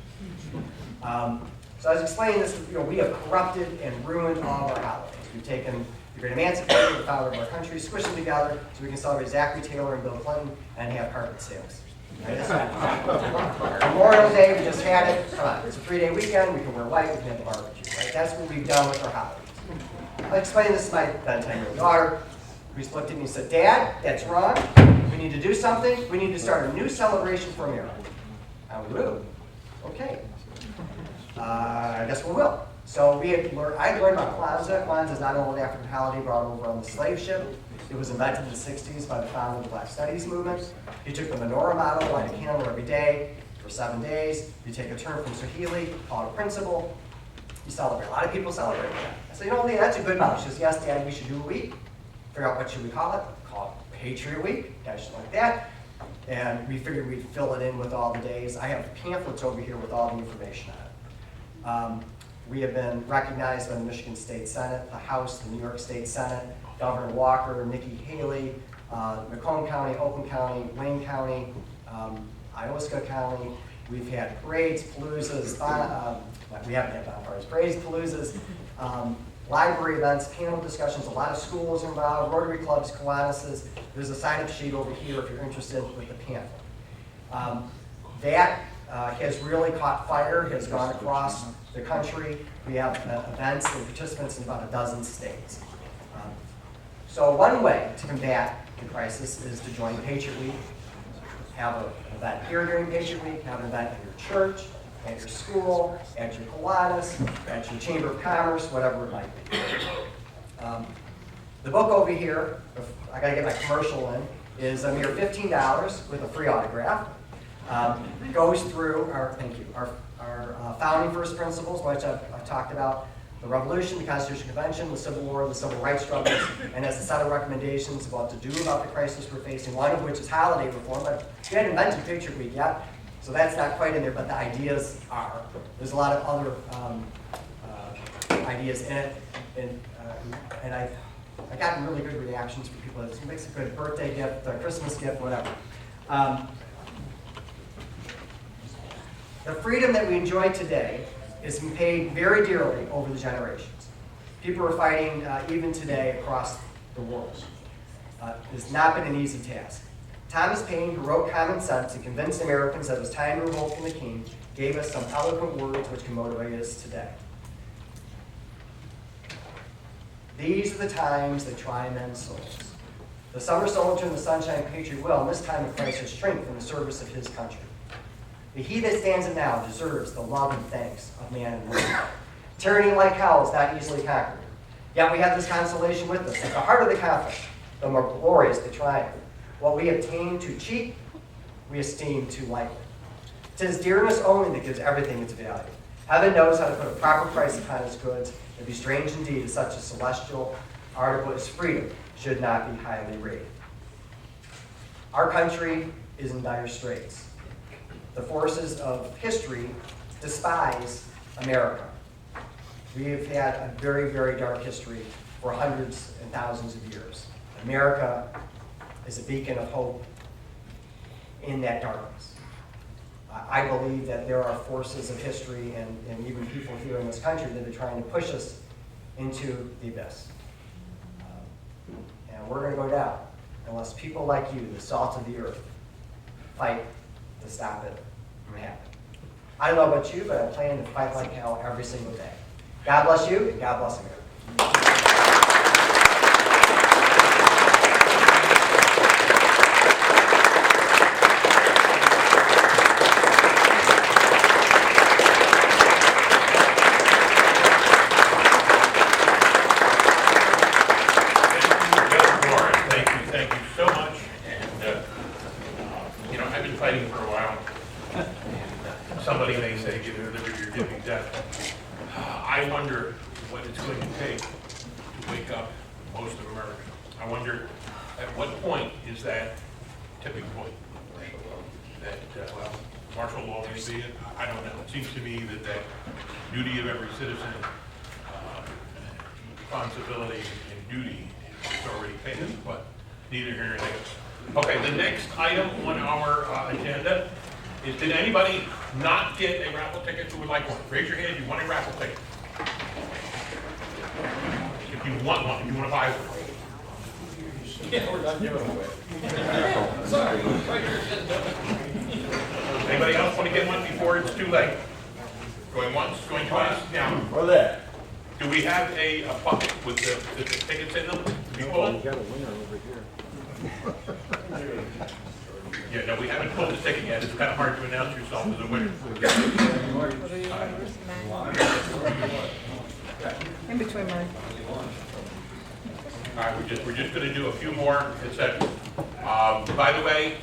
So I was explaining this, we have corrupted and ruined all of our holidays. We've taken the great emancipator, the founder of our country, squished them together so we can celebrate Zachary Taylor and Bill Clinton and have carpet sales. Right? Memorial Day, we just had it. Come on, it's a 3-day weekend. We can wear white. We can have a barbecue. Right? That's what we've done with our holidays. I explained this to my then 10-year-old daughter, who just looked at me and said, "Dad, that's wrong. We need to do something. We need to start a new celebration for America." I went, "Ooh, okay. I guess we will." So I learned about Kwanzaa. Kwanzaa is not an old African holiday brought over on the slave ship. It was invented in the 60s by the founder of the Black Studies movement. He took the menorah model, light a candle every day for 7 days. You take a term from Swahili, called a principle. You celebrate. A lot of people celebrate that. I said, Lee, that's a good model. She says, "Yes, Dad, we should do a week. Figure out what should we call it. Call it Patriot Week." Guys like that. And we figured we'd fill it in with all the days. I have pamphlets over here with all the information on it. We have been recognized by the Michigan State Senate, the House, the New York State Senate, Governor Walker, Nikki Haley, Macomb County, Oakland County, Wayne County, Iosca County. We've had parades, paloozas, we haven't had bonfires, parades, paloozas, library events, panel discussions, a lot of schools involved, Rotary clubs, Kiwanis. There's a sign-up sheet over here if you're interested with the pamphlet. That has really caught fire, has gone across the country. We have events and participants in about a dozen states. So one way to combat the crisis is to join Patriot Week, have an event here during Patriot Week, have an event at your church, at your school, at your Kiwanis, at your Chamber of Commerce, whatever it might be. The book over here, I gotta get my commercial in, is a mere $15 with a free autograph. Goes through our founding first principles, which I've talked about, the Revolution, the Constitutional Convention, the Civil War, the Civil Rights struggles, and has a set of recommendations about to do about the crisis we're facing, one of which is holiday reform, but we hadn't invented Patriot Week yet, so that's not quite in there, but the ideas are. There's a lot of other ideas in it, and I've gotten really good reactions from people. It makes a good birthday gift, a Christmas gift, whatever. The freedom that we enjoy today has been paid very dearly over the generations. People are fighting even today across the world. It's not been an easy task. Thomas Paine, who wrote Common Sense and convinced Americans that it was time to revolt from the king, gave us some eloquent words which can motivate us today. These are the times that try men's souls. The summer soldier and the sunshine patriot will, in this time of crisis, shrink from the service of his country. But he that stands it now deserves the love and thanks of man and woman. Tyranny like hell is not easily conquered. Yet we have this consolation with us. At the heart of the conflict, the more glorious the triumph. What we obtain too cheap, we esteem too lightly. 'Tis dearness only that gives everything its value. Heaven knows how to put a proper price upon its goods. It'd be strange indeed if such a celestial article as freedom should not be highly rated. Our country is in dire straits. The forces of history despise America. We have had a very, very dark history for hundreds and thousands of years. America is a beacon of hope in that darkness. I believe that there are forces of history and even people here in this country that are trying to push us into the abyss. And we're going to go down. unless people like you, the salt of the earth, fight to stop it from happening. I don't know about you, but I plan to fight like hell every single day. God bless you, and God bless America. Thank you so much. And, you know, I've been fighting for a while. And somebody may say, give me liberty or give me death. I wonder what it's going to take to wake up most of America. I wonder at what point is that tipping point? That, well, martial law may be it. I don't know. It seems to me that that duty of every citizen, responsibility and duty is already paid, but neither here nor there. Okay, the next item on our agenda is, did anybody not get a raffle ticket who would like one? Raise your hand if you want a raffle ticket. If you want one, if you want to buy one. Yeah, we're not giving them away. Sorry. Anybody else want to get one before it's too late? Going once, going twice? Now, For that. do we have a bucket with the tickets in them? To be pulled? got a winner over here. Yeah, no, we haven't pulled the ticket yet. It's kind of hard to announce yourself as a winner. In between mine. All right, we're just going to do a few more. It's that. By the way,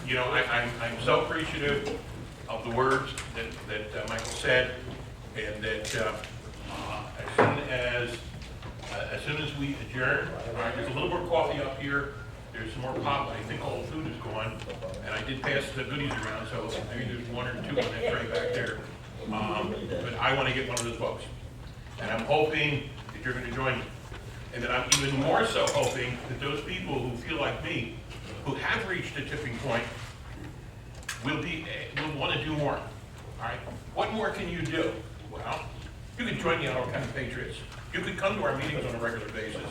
you know, I'm so appreciative of the words that Michael said, and that as soon as we adjourn, all right, there's a little more coffee up here. There's some more pop. I think all the food is gone, and I did pass the goodies around, so maybe there's one or two on that tray back there. But I want to get one of those books, and I'm hoping that you're going to join me. And then I'm even more so hoping that those people who feel like me, who have reached a tipping point, will want to do more. All right? What more can you do? Well, you can join the Ottawa County Patriots. You could come to our meetings on a regular basis.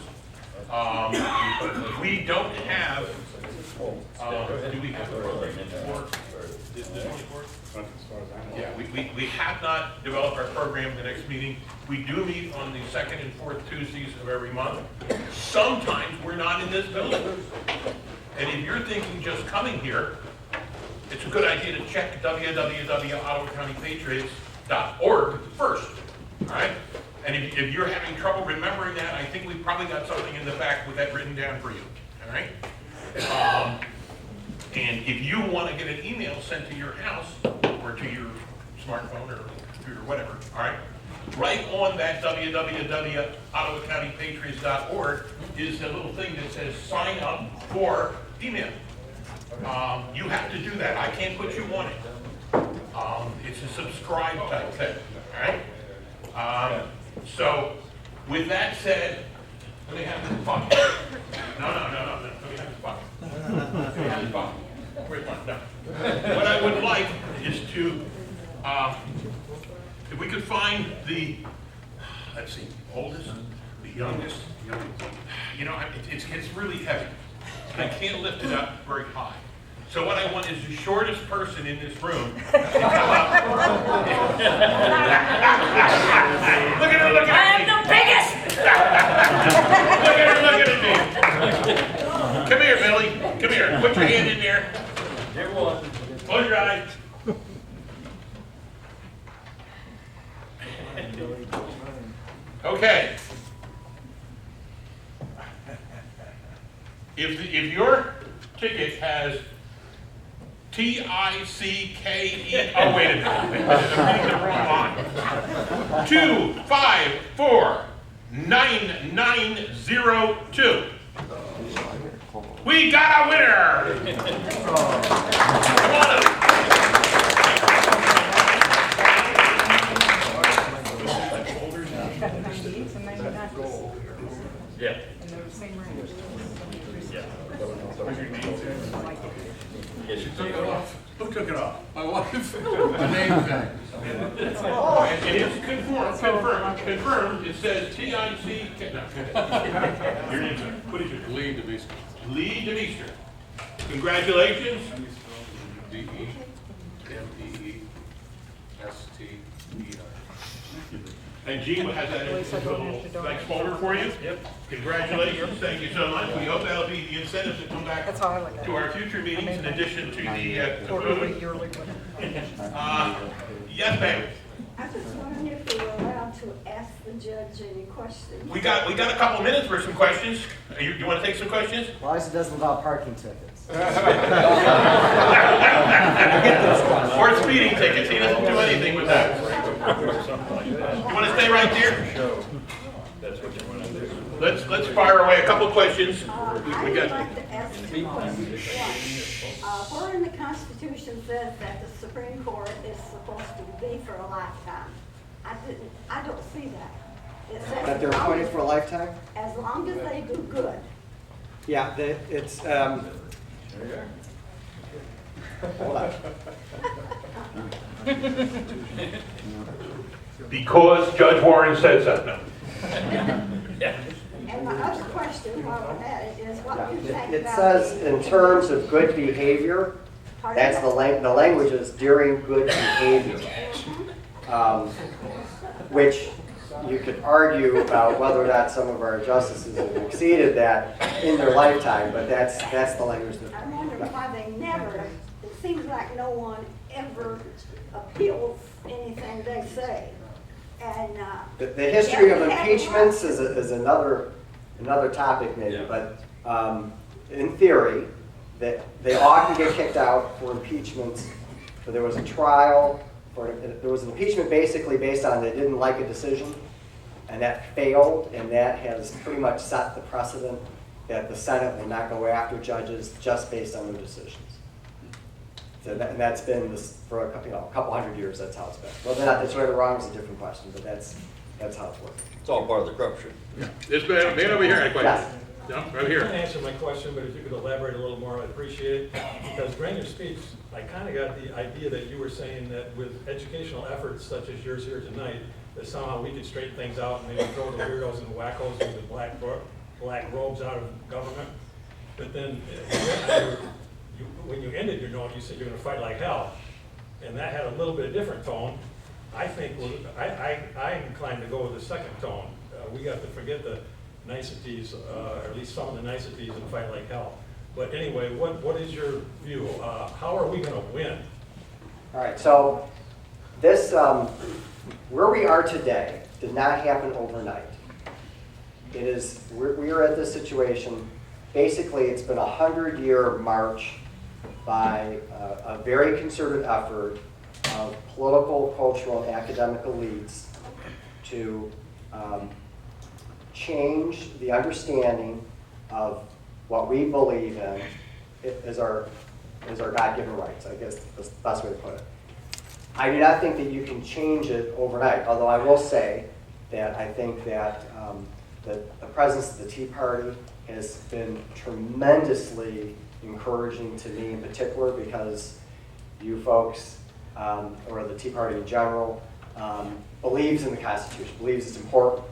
We don't have. Do we have a program for this report? Yeah, we have not developed our program the next meeting. We do meet on the second and fourth Tuesdays of every month. Sometimes we're not in this building. And if you're thinking just coming here, it's a good idea to check www.ottawacountypatriots.org first, all right? And if you're having trouble remembering that, I think we've probably got something in the back with that written down for you, all right? And if you want to get an email sent to your house or to your smartphone or computer, whatever, all right? Right on that www.ottawacountypatriots.org is a little thing that says sign up for email. You have to do that. I can't put you on it. It's a subscribe type thing, all right? So, with that said, let me have this bucket. No. Let me have this bucket. Let me have this bucket. Where's one? No. What I would like is to, if we could find the, let's see, oldest, the youngest. You know, it's really heavy. And I can't lift it up very high. So what I want is the shortest person in this room to come up. Look at her, look at her. I am the biggest! Look at her, look at me. Come here, Billy. Come here. Put your hand in there. Here one. Close your eyes. Okay. If your ticket has TICKE, oh wait a minute, I'm reading the wrong line. 2549902. We got a winner! Come on up. Yeah. And they're the same range. Yeah. Get your Took tape. it off. Who took it off? My wife. My name tag. And it's confirmed, it says TIC, no. Your name, sir. What is your name? Lee DeVista. Lee DeMeester. Congratulations. DEEMESTER. And Gene has that in his little thanks folder for you. Yep. Congratulations, thank you so much. We hope that'll be the incentive to come back That's how I look at to it. our future meetings in addition to the Quarterly, food. yearly, whatever. Yes, ma'am. I was wondering if we were allowed to ask the judge any questions. We got a couple minutes for some questions. You want to take some questions? As long as it doesn't involve parking tickets. Or speeding tickets. He doesn't do anything with that. You want to stay right there? That's what you want to do. Let's fire away a couple questions. I We would got. like to ask two questions. One, where in the Constitution says that the Supreme Court is supposed to be for a lifetime? I don't see that. It says That they're appointed for a lifetime? as long as they do good. Yeah, it's, hold on. Because Judge Warren said so. No. And my other question while we're at it is what do you think It about says the- in terms of good behavior, Pardon? that's the language is during good behavior. Which you could argue about whether or not some of our justices have exceeded that in their lifetime, but that's the language that. I'm wondering why they never, it seems like no one ever appeals anything they say. And, The history of yeah, we have impeachments lots. is another topic maybe, Yeah. but in theory, that they often get kicked out for impeachments. So there was a trial, there was an impeachment basically based on they didn't like a decision, and that failed, and that has pretty much set the precedent that the Senate will not go after judges just based on their decisions. So and that's been this for a couple hundred years. That's how it's been. Whether or not that's right or wrong is a different question, but that's how it's worked. It's all part of the corruption. This man over here had a question. No, right You here. can answer my question, but if you could elaborate a little more, I'd appreciate it. Because during your speech, I kind of got the idea that you were saying that with educational efforts such as yours here tonight, that somehow we could straighten things out and maybe throw the weirdos and wackos and the black robes out of government. But then when you ended your note, you said you're going to fight like hell. And that had a little bit of different tone. I think, I'm inclined to go with the second tone. We got to forget the niceties, or at least some of the niceties, and fight like hell. But anyway, what is your view? How are we going to win? All right, so this, where we are today did not happen overnight. It is, we are at this situation, basically it's been a 100-year march by a very concerted effort of political, cultural, and academic elites to change the understanding of what we believe in as our God-given rights, I guess that's the best way to put it. I do not think that you can change it overnight, although I will say that I think that the presence of the Tea Party has been tremendously encouraging to me in particular, because you folks, or the Tea Party in general, believes in the Constitution, believes it's important.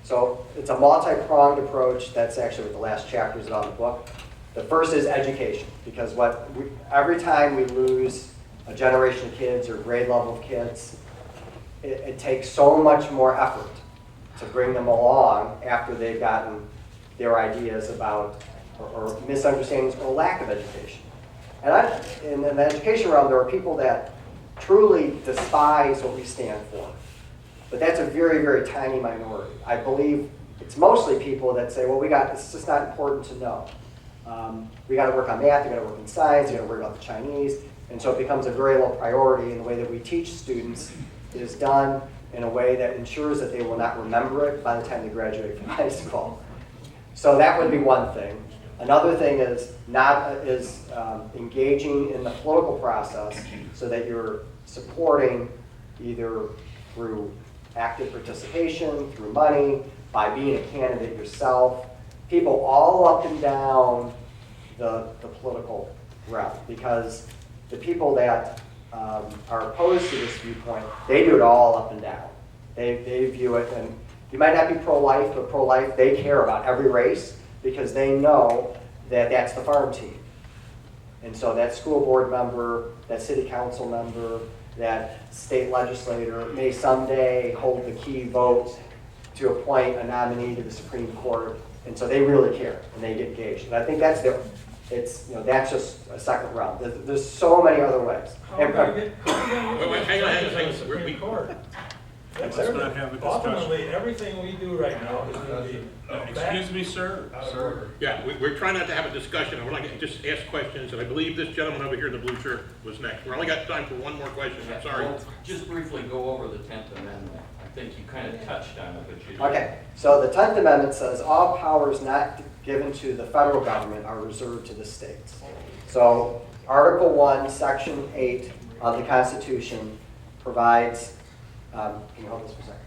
So it's a multi-pronged approach. That's actually what the last chapter is about in the book. The first is education, because every time we lose a generation of kids or grade level of kids, it takes so much more effort to bring them along after they've gotten their ideas about or misunderstandings or lack of education. And in the education realm, there are people that truly despise what we stand for. But that's a very, very tiny minority. I believe it's mostly people that say, well, it's just not important to know. We got to work on math, we got to work in science, we got to worry about the Chinese. And so it becomes a very low priority, and the way that we teach students is done in a way that ensures that they will not remember it by the time they graduate from high school. So that would be one thing. Another thing is engaging in the political process so that you're supporting either through active participation, through money, by being a candidate yourself, people all up and down the political realm, because the people that are opposed to this viewpoint, they do it all up and down. They view it, and you might not be pro-life, but pro-life, they care about every race because they know that that's the farm team. And so that school board member, that city council member, that state legislator may someday hold the key vote to appoint a nominee to the Supreme Court. And so they really care and they get engaged. And I think that's that's just a second round. There's so many other ways. Hang on. Supreme Court. Let's not have a discussion. Ultimately, everything we do right now is going to be. Excuse me, sir. Sir. Yeah, we're trying not to have a discussion. I would like to just ask questions, and I believe this gentleman over here in the blue shirt was next. We're only got time for one more question. I'm sorry. Well, just briefly go over the 10th Amendment. I think you kind of touched on it, but you didn't. Okay, so the 10th Amendment says all powers not given to the federal government are reserved to the states. So Article 1, Section 8 of the Constitution provides, can you hold this for a second?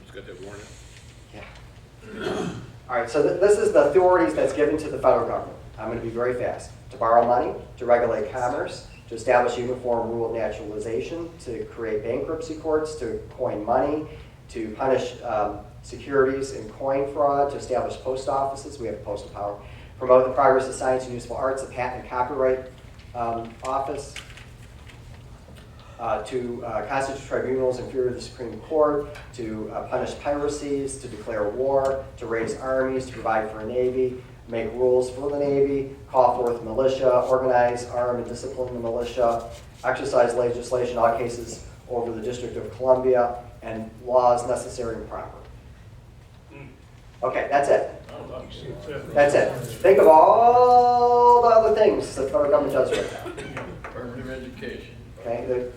Just got that warning. Yeah. All right, so this is the authorities that's given to the federal government. I'm going to be very fast. To borrow money, to regulate commerce, to establish uniform rule of naturalization, to create bankruptcy courts, to coin money, to punish securities and coin fraud, to establish post offices. We have postal power. Promote the progress of science and useful arts, the patent and copyright office. To constitute tribunals inferior to the Supreme Court, to punish piracies, to declare war, to raise armies, to provide for a navy, make rules for the Navy, call forth militia, organize, arm, and discipline the militia, exercise legislation in all cases over the District of Columbia, and laws necessary and proper. Okay, that's it. That's it. Think of all the other things that the federal government does right now. Affirmative education. Okay,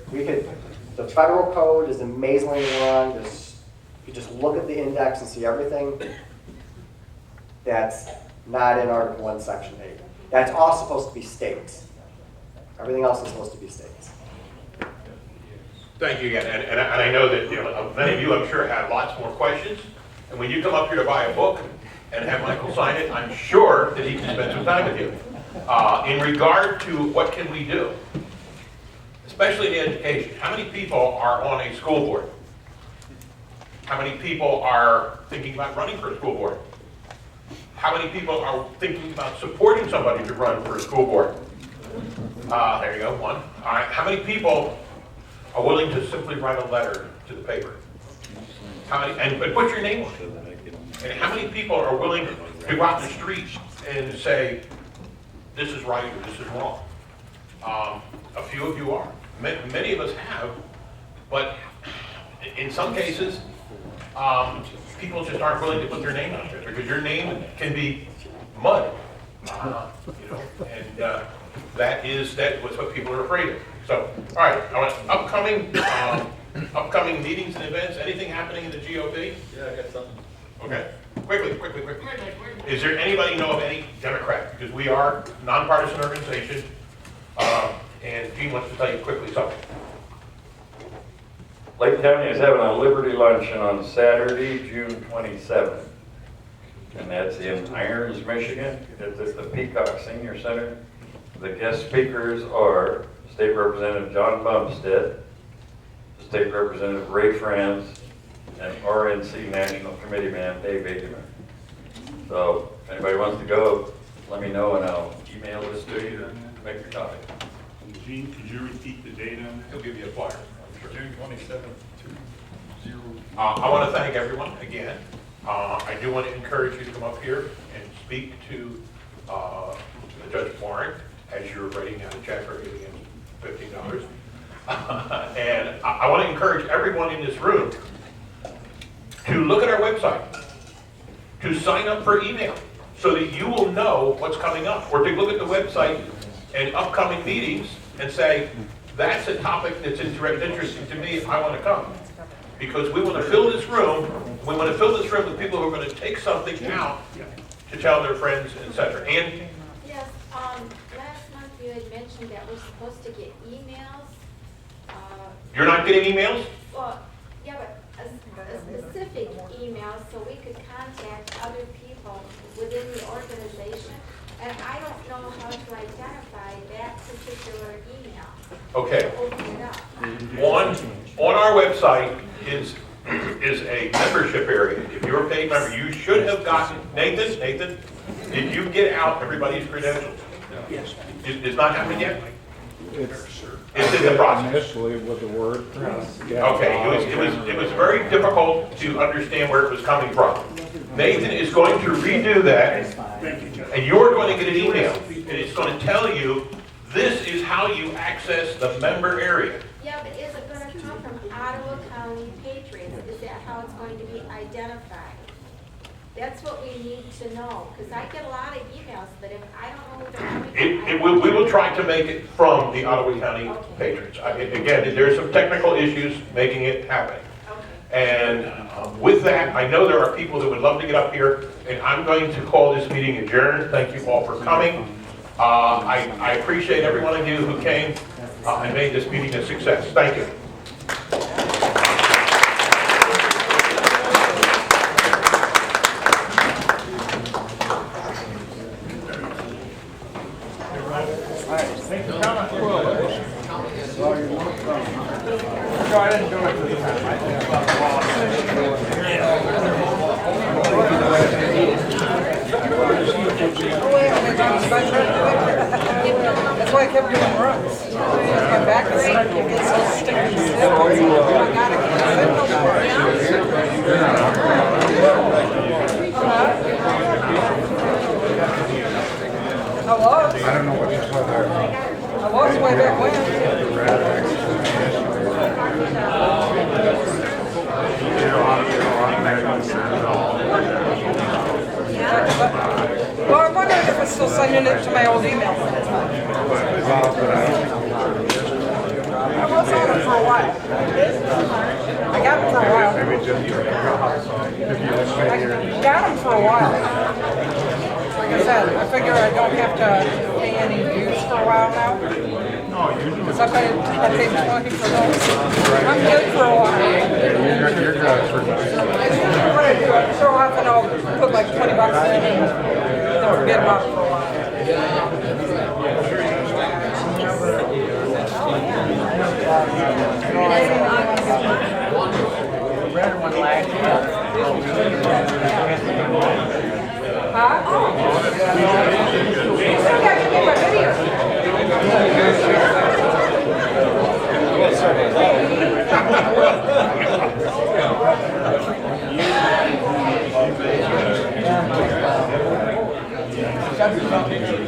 the federal code is amazingly long. You just look at the index and see everything that's not in Article 1, Section 8. That's all supposed to be states. Everything else is supposed to be states. Thank you again, and I know that many of you, I'm sure, have lots more questions. And when you come up here to buy a book and have Michael sign it, I'm sure that he can spend some time with you. In regard to what can we do, especially in education, how many people are on a school board? How many people are thinking about running for a school board? How many people are thinking about supporting somebody to run for a school board? There you go, one. All right, how many people are willing to simply write a letter to the paper? How many, but put your name on it. And how many people are willing to go out in the street and say, this is right or this is wrong? A few of you are. Many of us have, but in some cases, people just aren't willing to put their name out there because your name can be mud, and that was what people are afraid of. So, all right, I want upcoming meetings and events. Anything happening in the GOP? Yeah, I got something. Okay, quickly. Is there anybody know of any Democrat? Because we are a nonpartisan organization, and Gene wants to tell you quickly something. Lake County is having a Liberty Luncheon on Saturday, June 27th. And that's in Irons, Michigan. It's at the Peacock Senior Center. The guest speakers are State Representative John Bumstead, State Representative Ray Franz, and RNC National Committee man Dave Ageman. So if anybody wants to go, let me know and I'll email this to you to make your copy. Gene, could you repeat the date on that? He'll give you a flyer. June 27th, 20. I want to thank everyone again. I do want to encourage you to come up here and speak to Judge Warren as you're writing out a check or giving him $15. And I want to encourage everyone in this room to look at our website, to sign up for email so that you will know what's coming up, or to look at the website and upcoming meetings and say, that's a topic that's interesting to me, I want to come. Because we want to fill this room, with people who are going to take something out to tell their friends, etc. And yes, last month you had mentioned that we're supposed to get emails. You're not getting emails? Well, yeah, but a specific emails so we could contact other people within the organization. And I don't know how to identify that particular email. Okay. Open it up. On our website is a membership area. If you're a paid member, you should have gotten, Nathan, did you get out everybody's credentials? Yes. It's not happening yet? It's in the process. Initially with the word. Okay, it was very difficult to understand where it was coming from. Nathan is going to redo that, and you're going to get an email, and it's going to tell you, this is how you access the member area. Yeah, but is it going to come from Ottawa County Patriots? Is that how it's going to be identified? That's what we need to know, because I get a lot of emails, but if I don't know who they're coming from. We will try to make it from the Ottawa County Patriots. Again, there's some technical issues making it happen. And with that, I know there are people that would love to get up here, and I'm going to call this meeting adjourned. Thank you all for coming. I appreciate every one of you who came and made this meeting a success. Thank you. I didn't do it this That's why I kept doing runs. My back is starting to get so stiff and stiff. I gotta Hello? I don't know what you saw there. I was way back when. Well, I'm wondering if it's still sending it to my old email. I was on it for a while. I got it for a while. I got them for a while. Like I said, I figure I don't have to pay any dues for a while now. Because I paid money for those. I'm good for a while. You're good for What I do, I throw off and I'll put like $20 in and then forget about it for a while. red one last Huh? You still got to get my video.